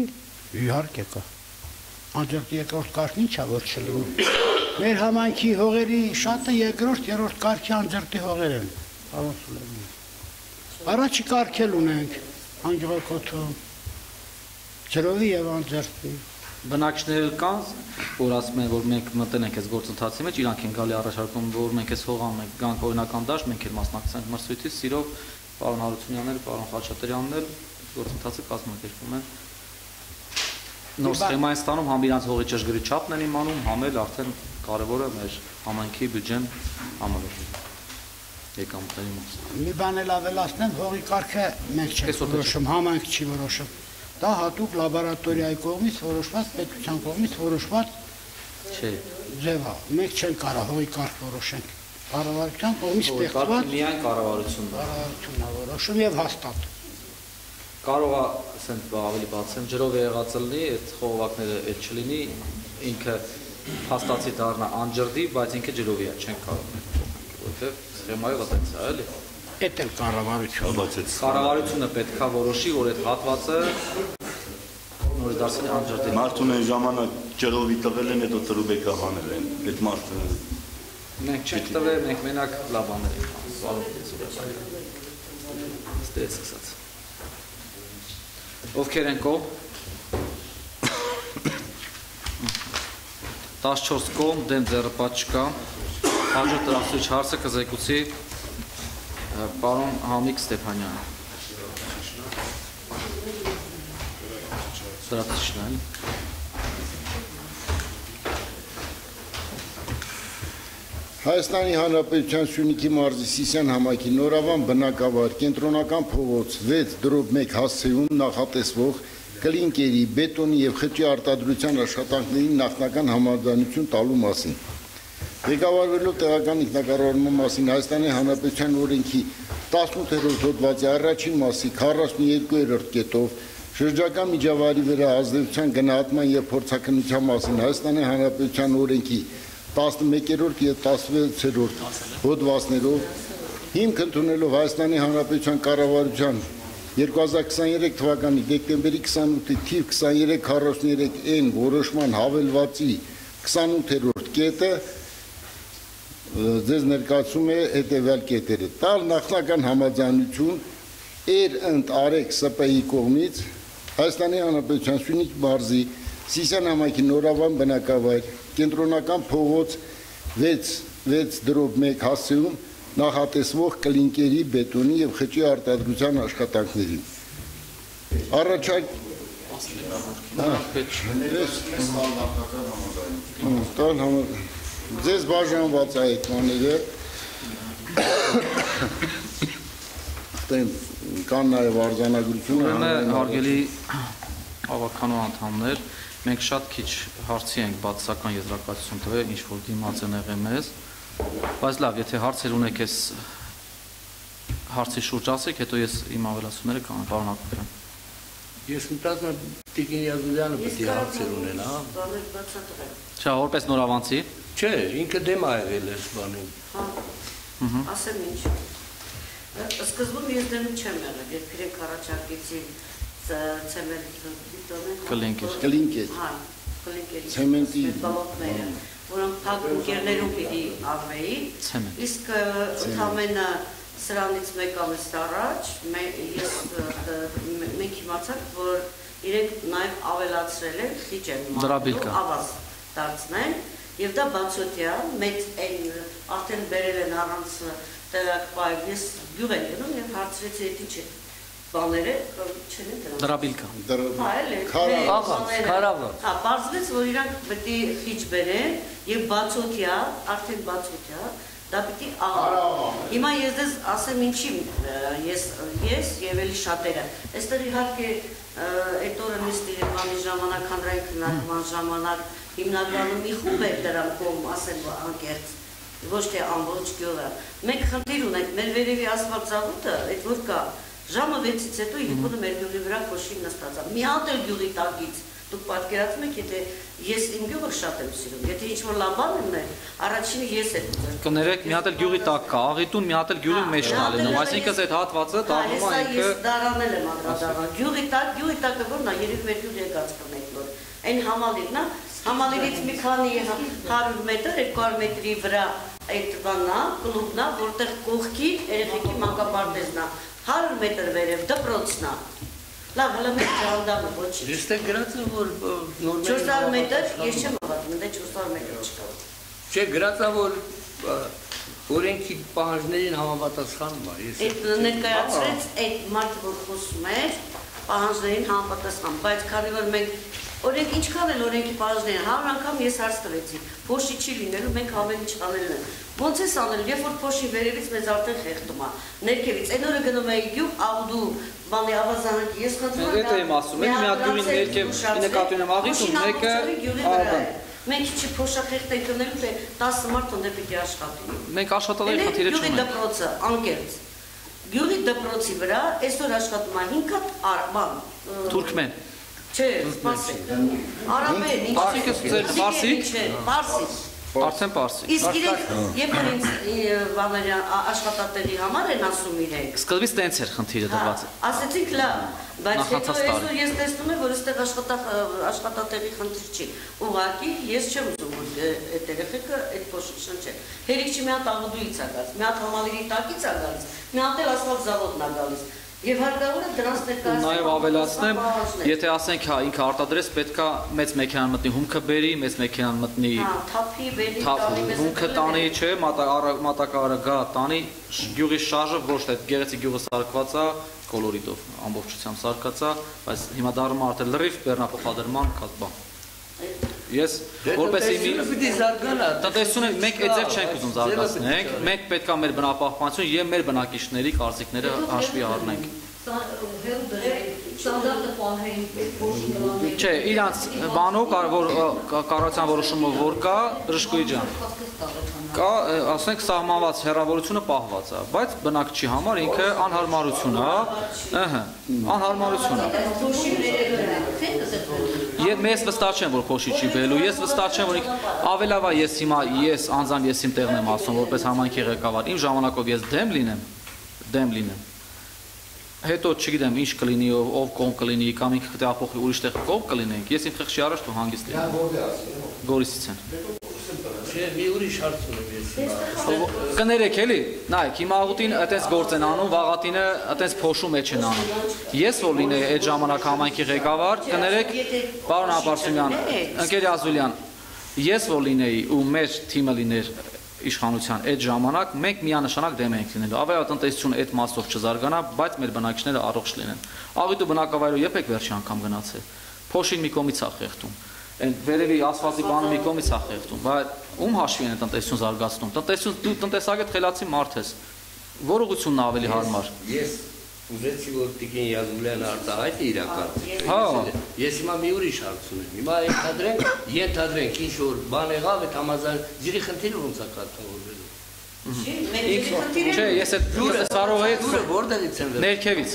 իհարկե կա։ Անջրտի երկրորդ կարգն ինչա որ չլինի։ Մեր համայնքի հողերի շատը երկրորդ, երրորդ կարգի անջրտի հողեր են։ Պարոն Սուլեյման։ Առաջի կարգել ունենք Անգեղակոթում, Ջրովի եւ Անջրտի։ Բնակիչներ կան, որ ասում են, որ մենք մտել ենք այս գործընթացի մեջ, իրանք են գալի առաջարկում, որ մենք այս հողան մենք գանք օրինական դաշտ, մենք էլ մասնակցենք մրցույթի, սիրով պարոն Հարությունյանն, պարոն Խաչատրյանն էլ գործընթացը կազմակերպում են։ Նոր սխեմա են ստանում, համ իրանց հողի ճշգրիտ չափն են իմանում, համ էլ արդեն կարևորը մեր համայնքի բյուջեն համալրվում։ Եկամուտների մասը։ Մի բան էլ ավելացնեմ, հողի կարգը մենք չենք որոշում, համայնք չի որոշում։ Դա հատուկ լաբորատորիայի կողմից որոշված, պետության կողմից որոշված ձև է։ Մենք չենք կարող հողի կարգ որոշենք։ Կառավարության կողմից ստեղծված միայն կառավարությունն է որոշում եւ հաստատ։ Կարող է, ասենք ավելի բացեմ, ջրով եղած լինի, այդ խողովակները էլ չլինի, ինքը հաստատի դառնա անջրդի, բայց ինքը ջրովի է, չենք կարող, որովհետեւ սխեմայով այդպես է, էլի։ Էդ էլ կառավարությունը։ Կառավարությունը պետք է որոշի, որ այդ հատվածը նորից դարձնի անջրդի։ Մարդուն այն ժամանակ ջրովի տվել են, հետո տրուբեկա հանել են։ Այդ մարդը մենք չենք տվել, մենք մենակ լաբաներ ենք անում։ Ստես ասած։ Ովքեր են կողմ։ 14 կողմ, դեմ ձեռնպատ չկա։ Հաջորդ տրամադրիչ հարցը կզեկուցի պարոն Համիկ Ստեփանյանը։ Սրացիչն է։ Հայաստանի Հանրապետության Սյունիքի մարզի Սիսիան համայնքի Նորավան բնակավար կենտրոնական փողոց 6/1 հասցեում նախատեսվող կլինկերի, բետոնի եւ խճի արտադրության աշխատանքներին նախնական համաձայնություն տալու մասին։ Ղեկավարվելով տեղական ինքնակառավարման մասին Հայաստանի Հանրապետության օրենքի 18-րդ հոդվածի առաջին մասի 42-րդ կետով շրջակա միջավայրի վրա ազդեցության գնահատման եւ փորձաքննության մասին Հայաստանի Հանրապետության օրենքի 11-րդ եւ 16-րդ հոդվածներով հիմք ընդունելով Հայաստանի Հանրապետության կառավարության 2023 թվականի դեկտեմբերի 28-ի թիվ 2343N որոշման հավելվածի 28-րդ կետը ձեզ ներկայացում է հետևյալ կետերը. տալ նախնական համաձայնություն Էր-ընդ Արեգ ՍՊ-ի կողմից Հայաստանի Հանրապետության Սյունիքի մարզի Սիսիան համայնքի Նորավան բնակավայր կենտրոնական փողոց 6/1 հասցեում նախատեսվող կլինկերի, բետոնի եւ խճի արտադրության աշխատանքներին։ Առաջարկ Ձեզ բաժանված է այդ բաները, կան նաև արձանագրությունը։ Հարգելի ավականու անդամներ, մենք շատ քիչ հարցի ենք բացասական եզրակացություն տվել, ինչ որ դիմաց են եղել մեզ, բայց լավ, եթե հարցեր ունեք այս հարցի շուրջ ասեք, հետո ես իմ ավելացումները կանեմ, պարոն Հակոբյան։ Ես մտածում եմ Տիկին Յազուլյանը պետք է հարցեր ունենա։ Չէ, որպես նորավանցի։ Չէ, Չէ, ինքը դեմ ա եղել այս բանին։ Ասեմ ինչ։ Սկզբում ես դեմ չեմ եղել, երբ իրենք առաջարկեցին Կլինկեր։ Ցեմենտի բալոտները, որոնք փակ ընկերներում պիտի արվեի, իսկ ընդամենը սրանից մեկ ամիս առաջ մենք իմացանք, որ իրենք նաև ավելացրել են խիճ են մատնում, ավազ դարձնել, և դա բացօթյա, մեծ արդեն բերել են առանց տեղակ պայև, ես գյուղ են գնում և հարցրեցի էդ ինչ է բաները, չեն են դրանք։ Դրաբիլկա։ Քարավը։ Պարզվեց, որ իրանք պետի խիճ բերեն և բացօթյա, արդեն բացօթյա, դա պիտի աղա։ Հիմա ես դες ասեմ ինչի ես և էլի շատերը։ Այստեղ իհարկե այդ օրը նիստի հեղմանի ժամանակ, հանրային քննարկման ժամանակ հիմնականում մի խումբ էր դրան կողմ ասել անկեղծ, ոչ թե ամբողջ գյուղը։ Մենք խնդիր ունենք, մեր վերևի ասֆալտզավոդը, այդ որ կա, ժամը 6-ից հետո իրիկունը մեր գյուղի վրա փոշին նստած է։ Մի հատ էլ գյուղի տակից դուք պատկերացնում եք, եթե ես իմ գյուղը շատ եմ սիրում, եթե ինչ-որ լավ բան ուներ, առաջինը ես եմ ուզում։ Կներեք, մի հատ էլ գյուղի տակ կա, աղիտուն մի հատ էլ գյուղի մեջն ա լինում, այսինքն այդ հատվածը դառնում է ինքը։ Ես դարանել եմ անդրադառնալ։ Գյուղի տակը որն է, երևի մեր գյուղ եկած կմեք որ։ Այն համալիրն է, համալիրից մի քանի 100 մետր, 200 մետրի վրա այդ բանն է, կլուբն է, որտեղ կողքի երեխեքի մանկապարտեզն է, 100 մետր վերև դպրոցն է։ Լավ, հլը մեկ ճանդամը, ոչինչ։ Եստեղ գրած է, որ 400 մետր, ես չեմ հավատում, դե 400 մետր չկա։ Չէ, գրած է, որ օրենքի պահանջներին համապատասխանում է։ Այդ ներկայացրեց այդ մարդը, որ խոսում էր, պահանջներին համապատասխան, բայց քանի որ մենք օրենք ինչքան էլ օրենքի պահանջներին, 100 անգամ ես հարց տվեցի, փոշի չի լինելու, մենք ամեն ինչ անելն են։ Ոնց ես անել, երբ որ փոշի վերևից մեզ արդեն խեղդում է, ներքևից, այն օրը գնում էի գյուղ, աղդու, բանի ավազանանքի, ես խնդրում եմ։ Դա եմ ասում, մի հատ գյուղի ներքև նկատի ունեմ աղիթում, մեկը աղդան։ Մենք չի փոշախեղտ ենք գնելու, թե 10 մարդ ունդե պիտի աշխատի։ Մենք աշխատալի խնդիրը չունենք։ Գյուղի դպրոցը, անկեղծ։ Գյուղի դպրոցի վրա այսօր աշխատում է 5 հատ արման։ Թուրքմեն։ Չէ, սպասեք։ Արաբեն, պարսիկ։ Արդեն պարսիկ։ Իսկ իրենք, երբ որ ինձ աշխատատեղի համար են ասում իրենք։ Սկզբից տենց էր խնդիրը դրված։ Ասեցինք լավ, բայց հետո այսօր ես տեսնում եմ, որ այստեղ աշխատատեղի խնդիր չի։ Ուղղակի ես չեմ ուզում, որ այդ երեխեքը այդ փոշի շնչեն։ Հերիք չի մի հատ աղդուից է գալիս, մի հատ համալիրի տակից է գալիս, մի հատ էլ ասֆալտ զավոդն է գալիս։ Եվ հարկավոր է դրանց ներկայացնել։ Նաև ավելացնեմ, եթե ասենք հա ինքը արտադրես, պետքա մեծ մեքենան մտնի հումքը բերի, մեծ մեքենան մտնի թափի բերի, հումքը տանի, չէ, մատակարարը գա տանի, գյուղի շարժը ոչ թե գեղեցիկ գյուղը սարքված է կոլորիտով, ամբողջությամբ սարքած է, բայց հիմա դառնում է արդեն լրիվ բեռնափոխադրման կազմա։ Ես որպես տնտեսությունը մենք այդ ձև չենք ուզում զարգացնենք, մենք պետք է մեր բնապահպանությունը եւ մեր բնակիչների կարծիքները հաշվի առնենք։ Չէ, իրանց բանով կառավարության որոշումը որ կա, Ռշկոյի ջան։ Կա, ասենք սահմանված հեռավորությունը պահված է, բայց բնակչի համար ինքը անհարմարություն է, անհարմարություն է։ Ես վստահ չեմ, որ փոշի չի բերելու, ես վստահ չեմ, որ ավելավա ես հիմա անձամբ ես իմ տեղն եմ ասում, որպես համայնքի ղեկավար, իմ ժամանակով ես դեմ լինեմ, հետո չգիտեմ ինչ կլինի, ով կողմ կլինի, կամ ինքը տեղափոխի ուրիշ տեղ կողմ կլինենք, ես իմ խեղճի առաջ ու հանգիստ լինեմ։ Գորիսից են։ Չէ, մի ուրիշ հարց ունեմ ես։ Կներեք էլի, նայեք, հիմա աղուտին այտենց գործ են անում, վաղատինը այտենց փոշու մեջ են անում։ Ես որ լինեի այդ ժամանակ համայնքի ղեկավար, կներեք, պարոն Աբարսումյան, ընկեր Ազուլյան, ես որ լինեի ու մեր թիմը լիներ իշխանության այդ ժամանակ մենք միանշանակ դեմ ենք լինելու։ Ավելա տնտեսությունը այդ մասով չզարգանա, բայց մեր բնակիչները առողջ լինեն։ Աղիթու բնակավայրով երբեք վերջի անգամ գնացել։ Փոշին մի կողմից է խեղդում։ Այն վերևի ասֆալտի բանը մի կողմից է խեղդում, բայց ում հաշվի են տնտեսություն զարգացնում։ Դու տնտեսագետ խելացի մարդ ես։ Որ ուղղությունն է ավելի հարմար։ Ես ուզեցի որ Տիկին Յազուլյանը արտահայտ է իրական։ Հա։ Ես հիմա մի ուրիշ հարց ունեմ։ Հիմա ենթադրենք ինչ որ բան եղավ, այդ համաձայն ջրի խնդիրը ոնց է կարգավորվելու։ Չէ, ես այդ սարով հետ որտեղից են վերել։ Ներքևից։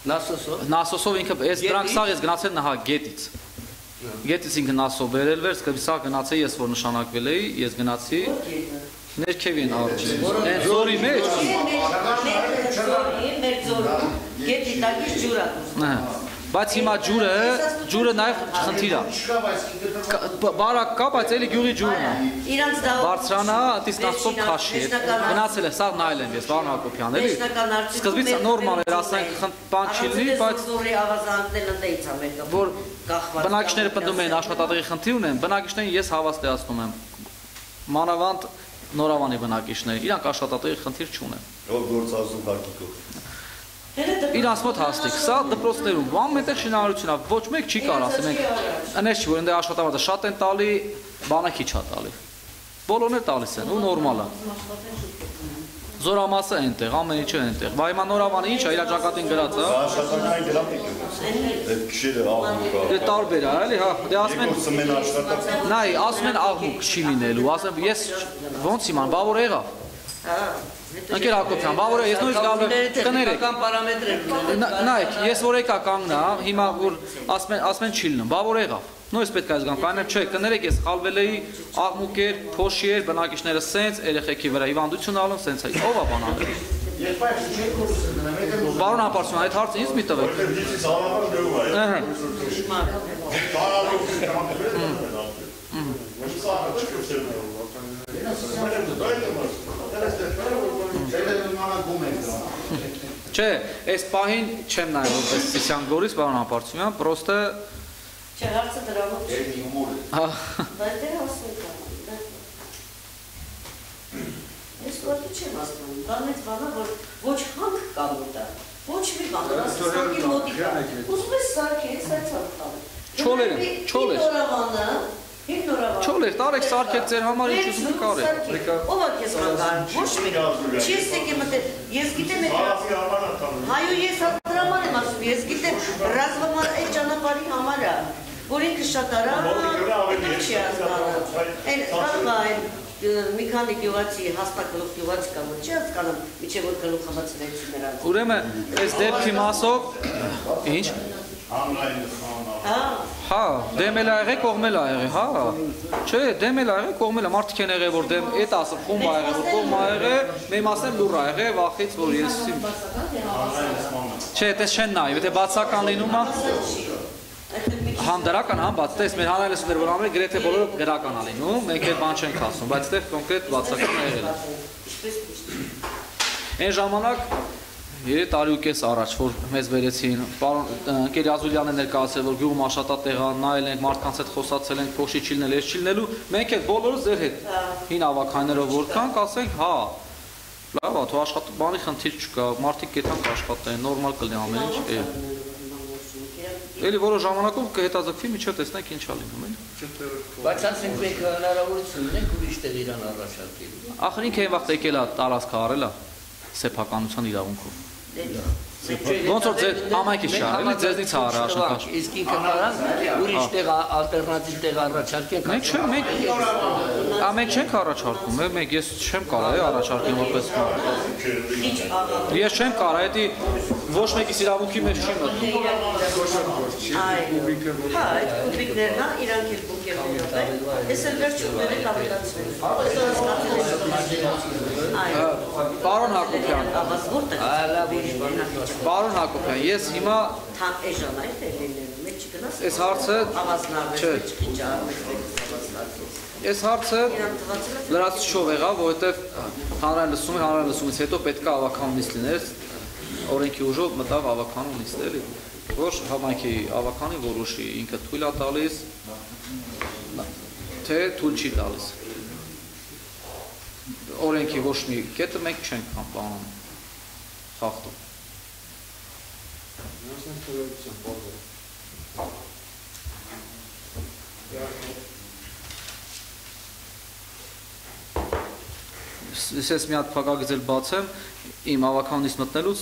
Նասոսով։ Նասոսով ինքը այս դրանք սաղ ես գնացել նահանգետից։ Գետից ինքն ասո վերել վեր, սկսա գնացի ես որ նշանակվել էի, ես գնացի ներքևին առաջին։ Այն զորի մեջ։ Մեր զորի, գետի տակից ջուր ա։ Բայց հիմա ջուրը նաև խնդիր է։ Բարակ կա, բայց էլի գյուղի ջուրն է։ Իրանց դա բարձրանա, ատիստ աստով քաշի։ Գնացել է, սա նայել եմ ես, Վարոն Հակոբյան, էլի։ Սկզբից նորմալ էր, ասենք, բան չի լինի, բայց զորի ավազանքներն ընդեից է մեկը։ որ բնակիչները պնդում են աշխատատեղի խնդիր ունեն, բնակիչներին ես հավաստիացնում եմ։ Մանավանդ Նորավանի բնակիչները, իրանք աշխատատեղի խնդիր չունեն։ Ով գործազու հարկիկով։ Իրանց մոտ հաստիկ, սա դպրոցներում, բան մետեղ շինարարություն է, ոչ մեկ չի կար ասեմ ենք, ընես չի, որ ընդեղ աշխատավարձը շատ են տալի, բանը քիչ է տալի, բոլորն է տալիս են, ու նորմալ է, զորամասը ենտեղ, ամեն ինչը ենտեղ, վայ հիմա Նորավանը ինչ է, իրա ճակատին գրած է, Աշխատանքային գրապիկ է, այդ քշերը աղմուկ է, դե տարբեր է, էլի, հա, դե ասում են աղմուկ չի լինելու, ասեմ, ես ոնց իման, բա որ եղավ, Ընկեր Հակոբյան, բա որ ես նույնիսկ գալու կներեք։ Նայեք, ես որ եկա կանգնա, հիմա որ ասում են չի լինում, բա որ եղավ։ Նույնիսկ պետք է զգամ, կանեմ, չէ, կներեք, ես խալվել էի, աղմուկ էր, փոշի էր, բնակիչները սենց, երեխեքի վրա հիվանդություն ալում, սենց է։ Ո՞վ է բան անում։ Բարոն Ապարցյան, այդ հարցը ինձ մի Չէ, այս պահին չեմ նայել որպես Սիսյան Գորիս, Բարոն Ապարցյան, պրոստը Չէ, հարցը դրանով չէ։ Բայց դե հասել կա։ Ես որտի չեմ ասում, դա մեծ բան է, որ ոչ հանք կա մոտը, ոչ մի բան, սարքի մոտիկ է։ Ուզում ես սարքի, ես այդ սարքալ։ Չոլեր։ Չոլեր, տարեք սարքեք ձեր համար ինչ ուզում եք արեք։ Ով է քեզ մանգարում, ոչ մեկ։ Չես եկե մտել, ես գիտեմ հայու ես հադրաման եմ ասում, ես գիտեմ ռազմաման այդ ճանապարհի համար է, որ ինքը շատ արագ չի հասկանում։ Այն մի քանի գյուղացի, հաստակլուխ գյուղացի կամ չի հասկանում, միջև որ գլուխը բացվեցին նրանց։ Ուրեմն, այս դեպքի մասով ինչ Հա, դեմ էլ ա եղել, կողմել ա եղել, հա, չէ, դեմ էլ ա եղել, կողմել ա, մարդիկ են եղել, որ դեմ, էտ ասը խումբ ա եղել, որ կողմ ա եղել, մեկ մասն լուր ա եղել, վախից, որ ես չէ, տես չեն նայ, եթե բացական լինում ա, համ դրական, համ բաց, տես մեր հանրայնություններ, որ ամեն գրեթե բոլորը գրական ա լինում, մենք էլ բան չենք ասում, բայց տեղ կոնկրետ բացական ա եղել։ Այն ժամանակ 3 տարի ու կես առաջ, որ մեզ վերեցին, ընկեր Ազուլյանը ներկայացել, որ գյուղում աշխատատեղ ա, նայել ենք, մարդկանց հետ խոսացել ենք, փոշի չի լինել, ես չի լինելու, մենք էլ բոլորս ձեր հետ հին ավագայիններով որ կանք, ասենք, հա, լավ ա, թող աշխատի, բանի խնդիր չկա, մարդիկ գետանք աշխատեն, նորմալ կլինի ամեն ինչ, Էլի որոշ ժամանակով կհետաձգվի, միջև տեսնենք ինչ ա լինում, էլի։ Բայց ասենք մենք հնարավորություն ունենք ուրիշ տեղ իրան առաջարկելու։ Ախր ինքը այն վաղտ եկել ա տարածքը առել ա սեփականության իրավունքով։ Ոնց որ ձեր համայնքի շահ, էլի ձեզնից ա առաջարկած։ Իսկ ինքը կարան ուրիշ տեղ ալտերնատիվ տեղ առաջարկենք։ Մենք չենք առաջարկում, մենք ես չեմ կարող առաջարկել որպես Ես չեմ կարող, դա ոչ մեկի իրավունքի մեջ չի մտնում։ Հա, այդ կուբիկներն ա, իրանք էլ բուկերներով է, ես էլ վերջում վերել ավետացվել։ Պարոն Հակոբյան, Պարոն Հակոբյան, ես հիմա այս հարցը Այս հարցը լրացուցիչով եղավ, որովհետև հանրային լսումից հետո պետք է ավականուն նիստ լիներ, օրենքի ուժով մտավ ավականուն նիստ, էլի, որ համայնքի ավականի որոշի, ինքը թույլ է տալիս, թե թույլ չի տալիս։ Օրենքի ոչ մի կետը մենք չենք բանում, խախտում։ Ես մի հատ փակագծել բացեմ, իմ ավականունից մտնելուց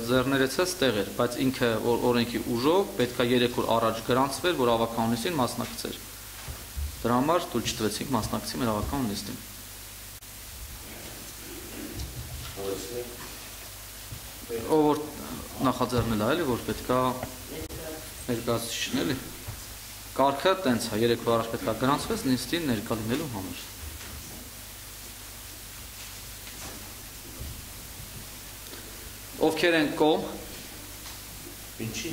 ձեռներեցած տեղ էր, բայց ինքը օրենքի ուժով պետք է 3 օր առաջ գրանցվեր, որ ավականունին մասնակցեր։ Դրա համար թույլ չտվեցինք մասնակցի մեր ավականունին։ Ով որ նախաձեռնել է, էլի, որ պետք է ներկայացուցիչն էլի Կարգը տենց է, 3 օր առաջ պետք է գրանցվես նիստին ներկա լինելու համար։ Ովքեր են կողմ։ Ինչի։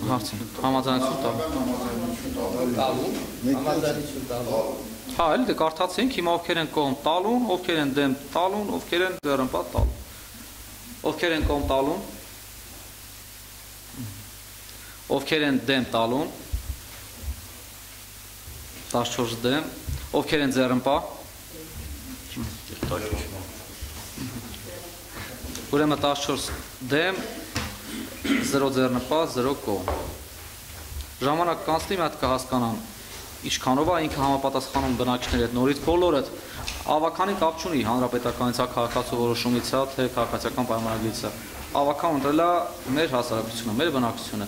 Հարցին, համաձայնություն տալու։ Հա, էլ դե կարդացինք, հիմա ովքեր են կողմ տալուն, ովքեր են դեմ տալուն, ովքեր են ձեռնպա տալուն։ Ովքեր են կողմ տալուն։ Ովքեր են դեմ տալուն։ 14 դեմ, ովքեր են ձեռնպա։ Ուրեմն 14 դեմ, 0 ձեռնպա, 0 կողմ։ Ժամանակ կանցնի մի հատ կհասկանան ինչքանով է ինքը համապատասխանում բնակիչների հետ նորից բոլորը ավականի կապ չունի հանրապետականից քաղաքացու որոշումից է թե քաղաքացիական պայմանագրից է։ Ավական ընտրել է մեր հասարակությունը, մեր բնակչությունը։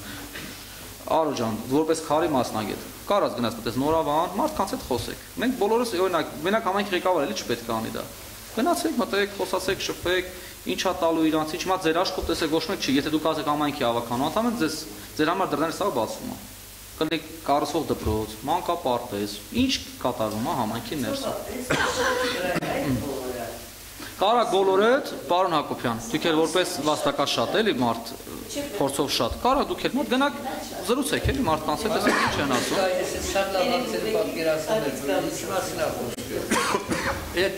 Արո ջան, որպես քարի մասնագետ, կարած գնաց մտես նորավան, մարդկանց հետ խոսեք։ Մենք բոլորս օրինակ, մենակ համայնքի ղեկավար էլի չպետք է անի դա։ Գնացեք, մտեք, խոսացեք, շփվեք, ինչա տալու իրանց, ինչ մա ձեր աշխուժ տեսեք ոչ մեկ չի, եթե դուք ասեք համայնքի ավականու անդամ ձեզ ձեր համար դռները սա բացվում է։ Կլինի կառուցող դպրոց, մանկապարտեզ, ինչ կատարվում է համայնքի ներսում։ Կարակ բոլորդ, պարոն Հակոբյան, դուք էլ որպես վաստակաշատ էլի մարդ փորձով շատ, կարակ դուք էլ մոտ գնաք զրուցեք էլի մարդկանց հետ, տեսեք ինչ են ասում։ Ես շատ լավ հարցեր պատկերացնել եմ, ինչ մասին է խոսքը։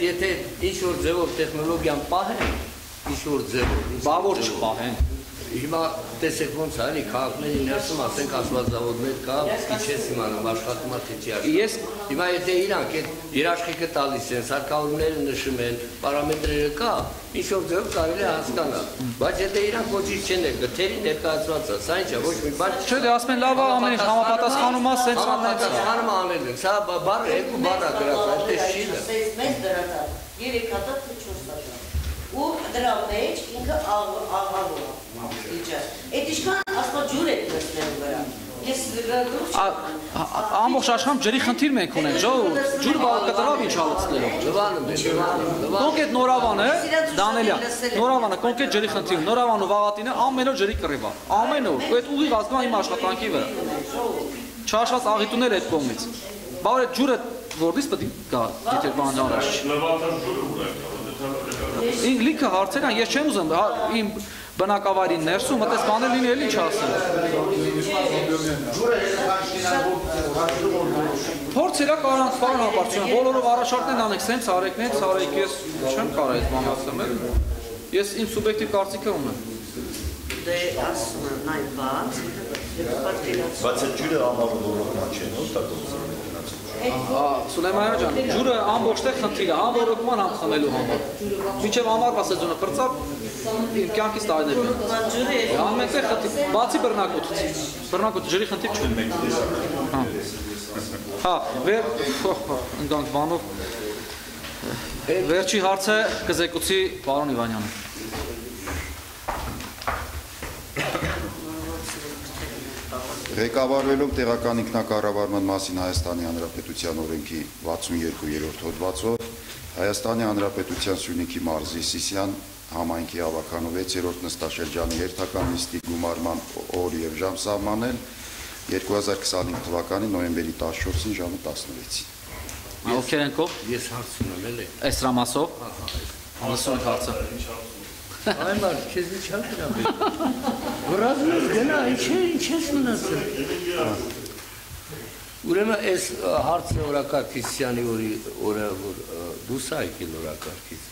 Եթե ինչ-որ ձևով տեխնոլոգիան պահեն, ինչ-որ ձևով, բա որ չպահեն։ Հիմա տեսեք ոնց է, էլի քաղաքների ներսում ասենք ասվածազավոդներ կա, իջես իմանամ աշխատում է թե չի աշխատում։ Հիմա եթե իրանք այդ երաշխիքը տալիս են, սարքավորումները նշում են, պարամետրերը կա, ինչ-որ ձևով կարելի է հասկանալ։ Բայց եթե իրանք ոչինչ չեն գթերի ներկայացված է, սա ինչ է, ոչ մի բան։ Չէ, դե ասում են լավ է, ամեն ինչ համապատասխանում է, սենց համապատասխանում անել են։ Սա բառը երկու բառ է գրած, այդպես չի դա։ Մեծ դրական, 3 հատած թե 4 հատած։ Ու դրա մեջ ինքը աղավով է։ Այդ ինչքան ասպա ջուր է դրստելու վրա։ Ես ամբողջ աշխարհում ջրի խնդիր մենք ունենք, ժողովուրդ, ջուր կտրավ ինչ հալցնելով։ Լվանում է, կոնկրետ Նորավանը, Դանելյան, Նորավանը կոնկրետ ջրի խնդիր, Նորավանը ու Վաղատինը ամեն օր ջրի կռիվ է։ Ամեն օր, ու այդ ուղիղ ազգում է իմ աշխատանքի վրա։ Չհաշված աղիթուներ այդ կողմից։ Բա որ այդ ջուրը որտից պետք է գա, եթե բանջարաշ։ Ինք լիքը հարցեր են, ես չեմ ուզում իմ բնակավայրի ներսում մտես բաներ լինի էլի չասել։ Փորձելա կարանց պարոն Հապարցյան, բոլորով առաջարկներ անեք, սենց արեք, նենց արեք, ես չեմ կարող այդ բան ասեմ էլ։ Ես իմ սուբյեկտիվ կարծիքը ունեմ։ Դե ասում եմ նայ բաց, բայց այդ ջուրը ամառը որոնք չեն, օգտագործում։ Սուլեյման ջան, ջուրը ամբողջ տեղ խնդիր է, համ ռոկման համ խմելու համար։ Մինչև ամառվա սեզոնը պրծավ իմ կյանքից տարիներ են։ Ամեն տեղ խնդիր, բացի բռնակոթից։ Բռնակոթ ջրի խնդիր չունի։ Հա, ընկանք բանով։ Վերջի հարցը կզեկուցի պարոն Իվանյանը։ Ղեկավարվելով տեղական ինքնակառավարման մասին Հայաստանի Հանրապետության օրենքի 62-րդ հոդվածով Հայաստանի Հանրապետության Սյունիքի մարզի Սիսիան համայնքի ավականու 6-րդ նստաշրջանի հերթական նիստի գումարման օր եւ ժամ սահմանել 2025 թվականի նոյեմբերի 14-ին ժամը 16-ին։ Ովքեր են կողմ։ Ես հարց ունեմ էլի։ Էսրամասով։ Լսում եք հարցը։ Այ մարդ, քեզ ինչ հանդիպ։ Վրազնես գնա, ինչ ես մնացել։ Ուրեմն այս հարցը օրակարգից Սյանի օրը որ դուրս եկել օրակարգից։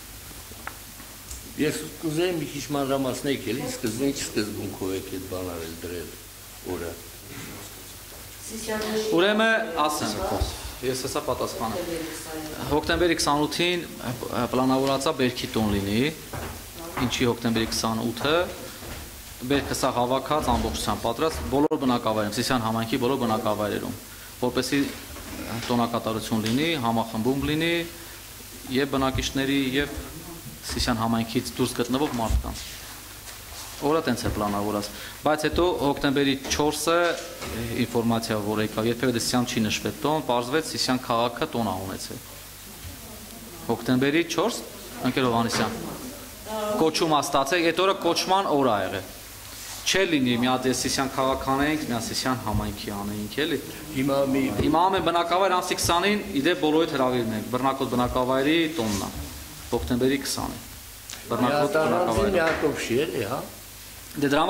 Ես կուզեի մի քիչ մանրամասնեք էլի, սկզբում ինչ սկզբունքով եք այդ բան արել դրել օրը։ Ուրեմն ասեմ, ես հեսա պատասխանը։ Հոկտեմբերի 28-ին պլանավորացա բերքի տոն լինի, ինչի հոկտեմբերի 28-ը բերքը սա հավաքած ամբողջությամբ պատրաստ բոլոր բնակավայրերում, Սիսիան համայնքի բոլոր բնակավայրերում, որպեսզի տոնակատարություն լինի, համախմբում լինի եւ բնակիչների եւ Սիսիան համայնքից դուրս գտնվող մարդկանց։ Օրը տենց է պլանավորած, բայց հետո հոկտեմբերի 4-ը ինֆորմացիա որ եկավ, երբևէ Սիսիան չի նշվել տոն, պարզվեց Սիսիան քաղաքը տոն է ունեցել։ Հոկտեմբերի 4 ընկեր Հովհաննիսյան։ Կոչում է ստացել, այդ օրը կոչման օր է եղել։ Չէ լինի մի հատ Սիսիան քաղաքան էինք, մի հատ Սիսիան համայնքի անեինք էլի։ Հիմա ամեն բնակավայր ամսի 20-ին իդեպ բոլորիդ հրավիրում ենք։ Բռնակոտ բնակավայրի տոնն է։ Հոկտեմբերի 20-ին։ Բռնակոտ բնակավայրը։ Դե դրա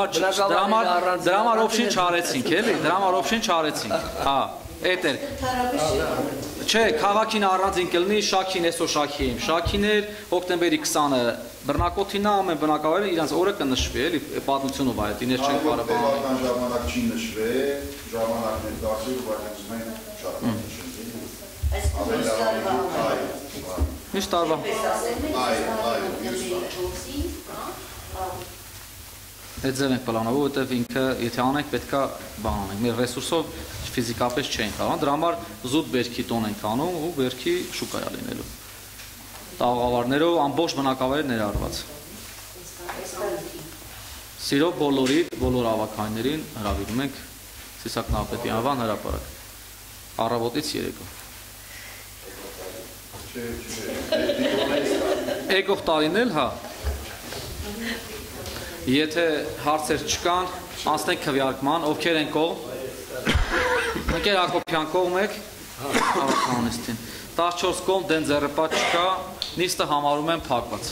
համար օփշին չարեցինք էլի, դրա համար օփշին չարեցինք։ Հա, էդ էր։ Չէ, քաղաքին առանձին կլինի, Շաքին այսօր Շաքի եմ։ Շաքին էր հոկտեմբերի 20-ը բռնակոթին ամեն բնակավայրը իրանց օրը կնշվի, էլի, պատմությունով այդ իներ չեն կարող բանել։ Բավական ժամանակ չի նշվել, ժամանակն է դարձել, բայց ուզում են շատ նշել։ Ինչ տարվա։ Այդ ձև ենք պլանով, որովհետև ինքը եթե անենք պետքա բան անենք, մեր ռեսուրսով ֆիզիկապես չենք կարող, դրա համար զուտ բերքի տոն ենք անում ու բերքի շուկա է լինելու։ Տաղավարներով ամբողջ բնակավայրը ներառված։ Սիրով բոլոր ավականներին հրավիրում ենք Սիսակ Նահապետի անվան հրապարակ։ Առավոտից երեկո։ Եկող տարին էլ, հա։ Եթե հարցեր չկան, անցնենք քվեարկման, ովքեր են կողմ։ Ընկեր Հակոբյան կողմ եք, ավականանիստին։ 14 կողմ դեն ձեռնպատ չկա, նիստը համարում եմ փակված։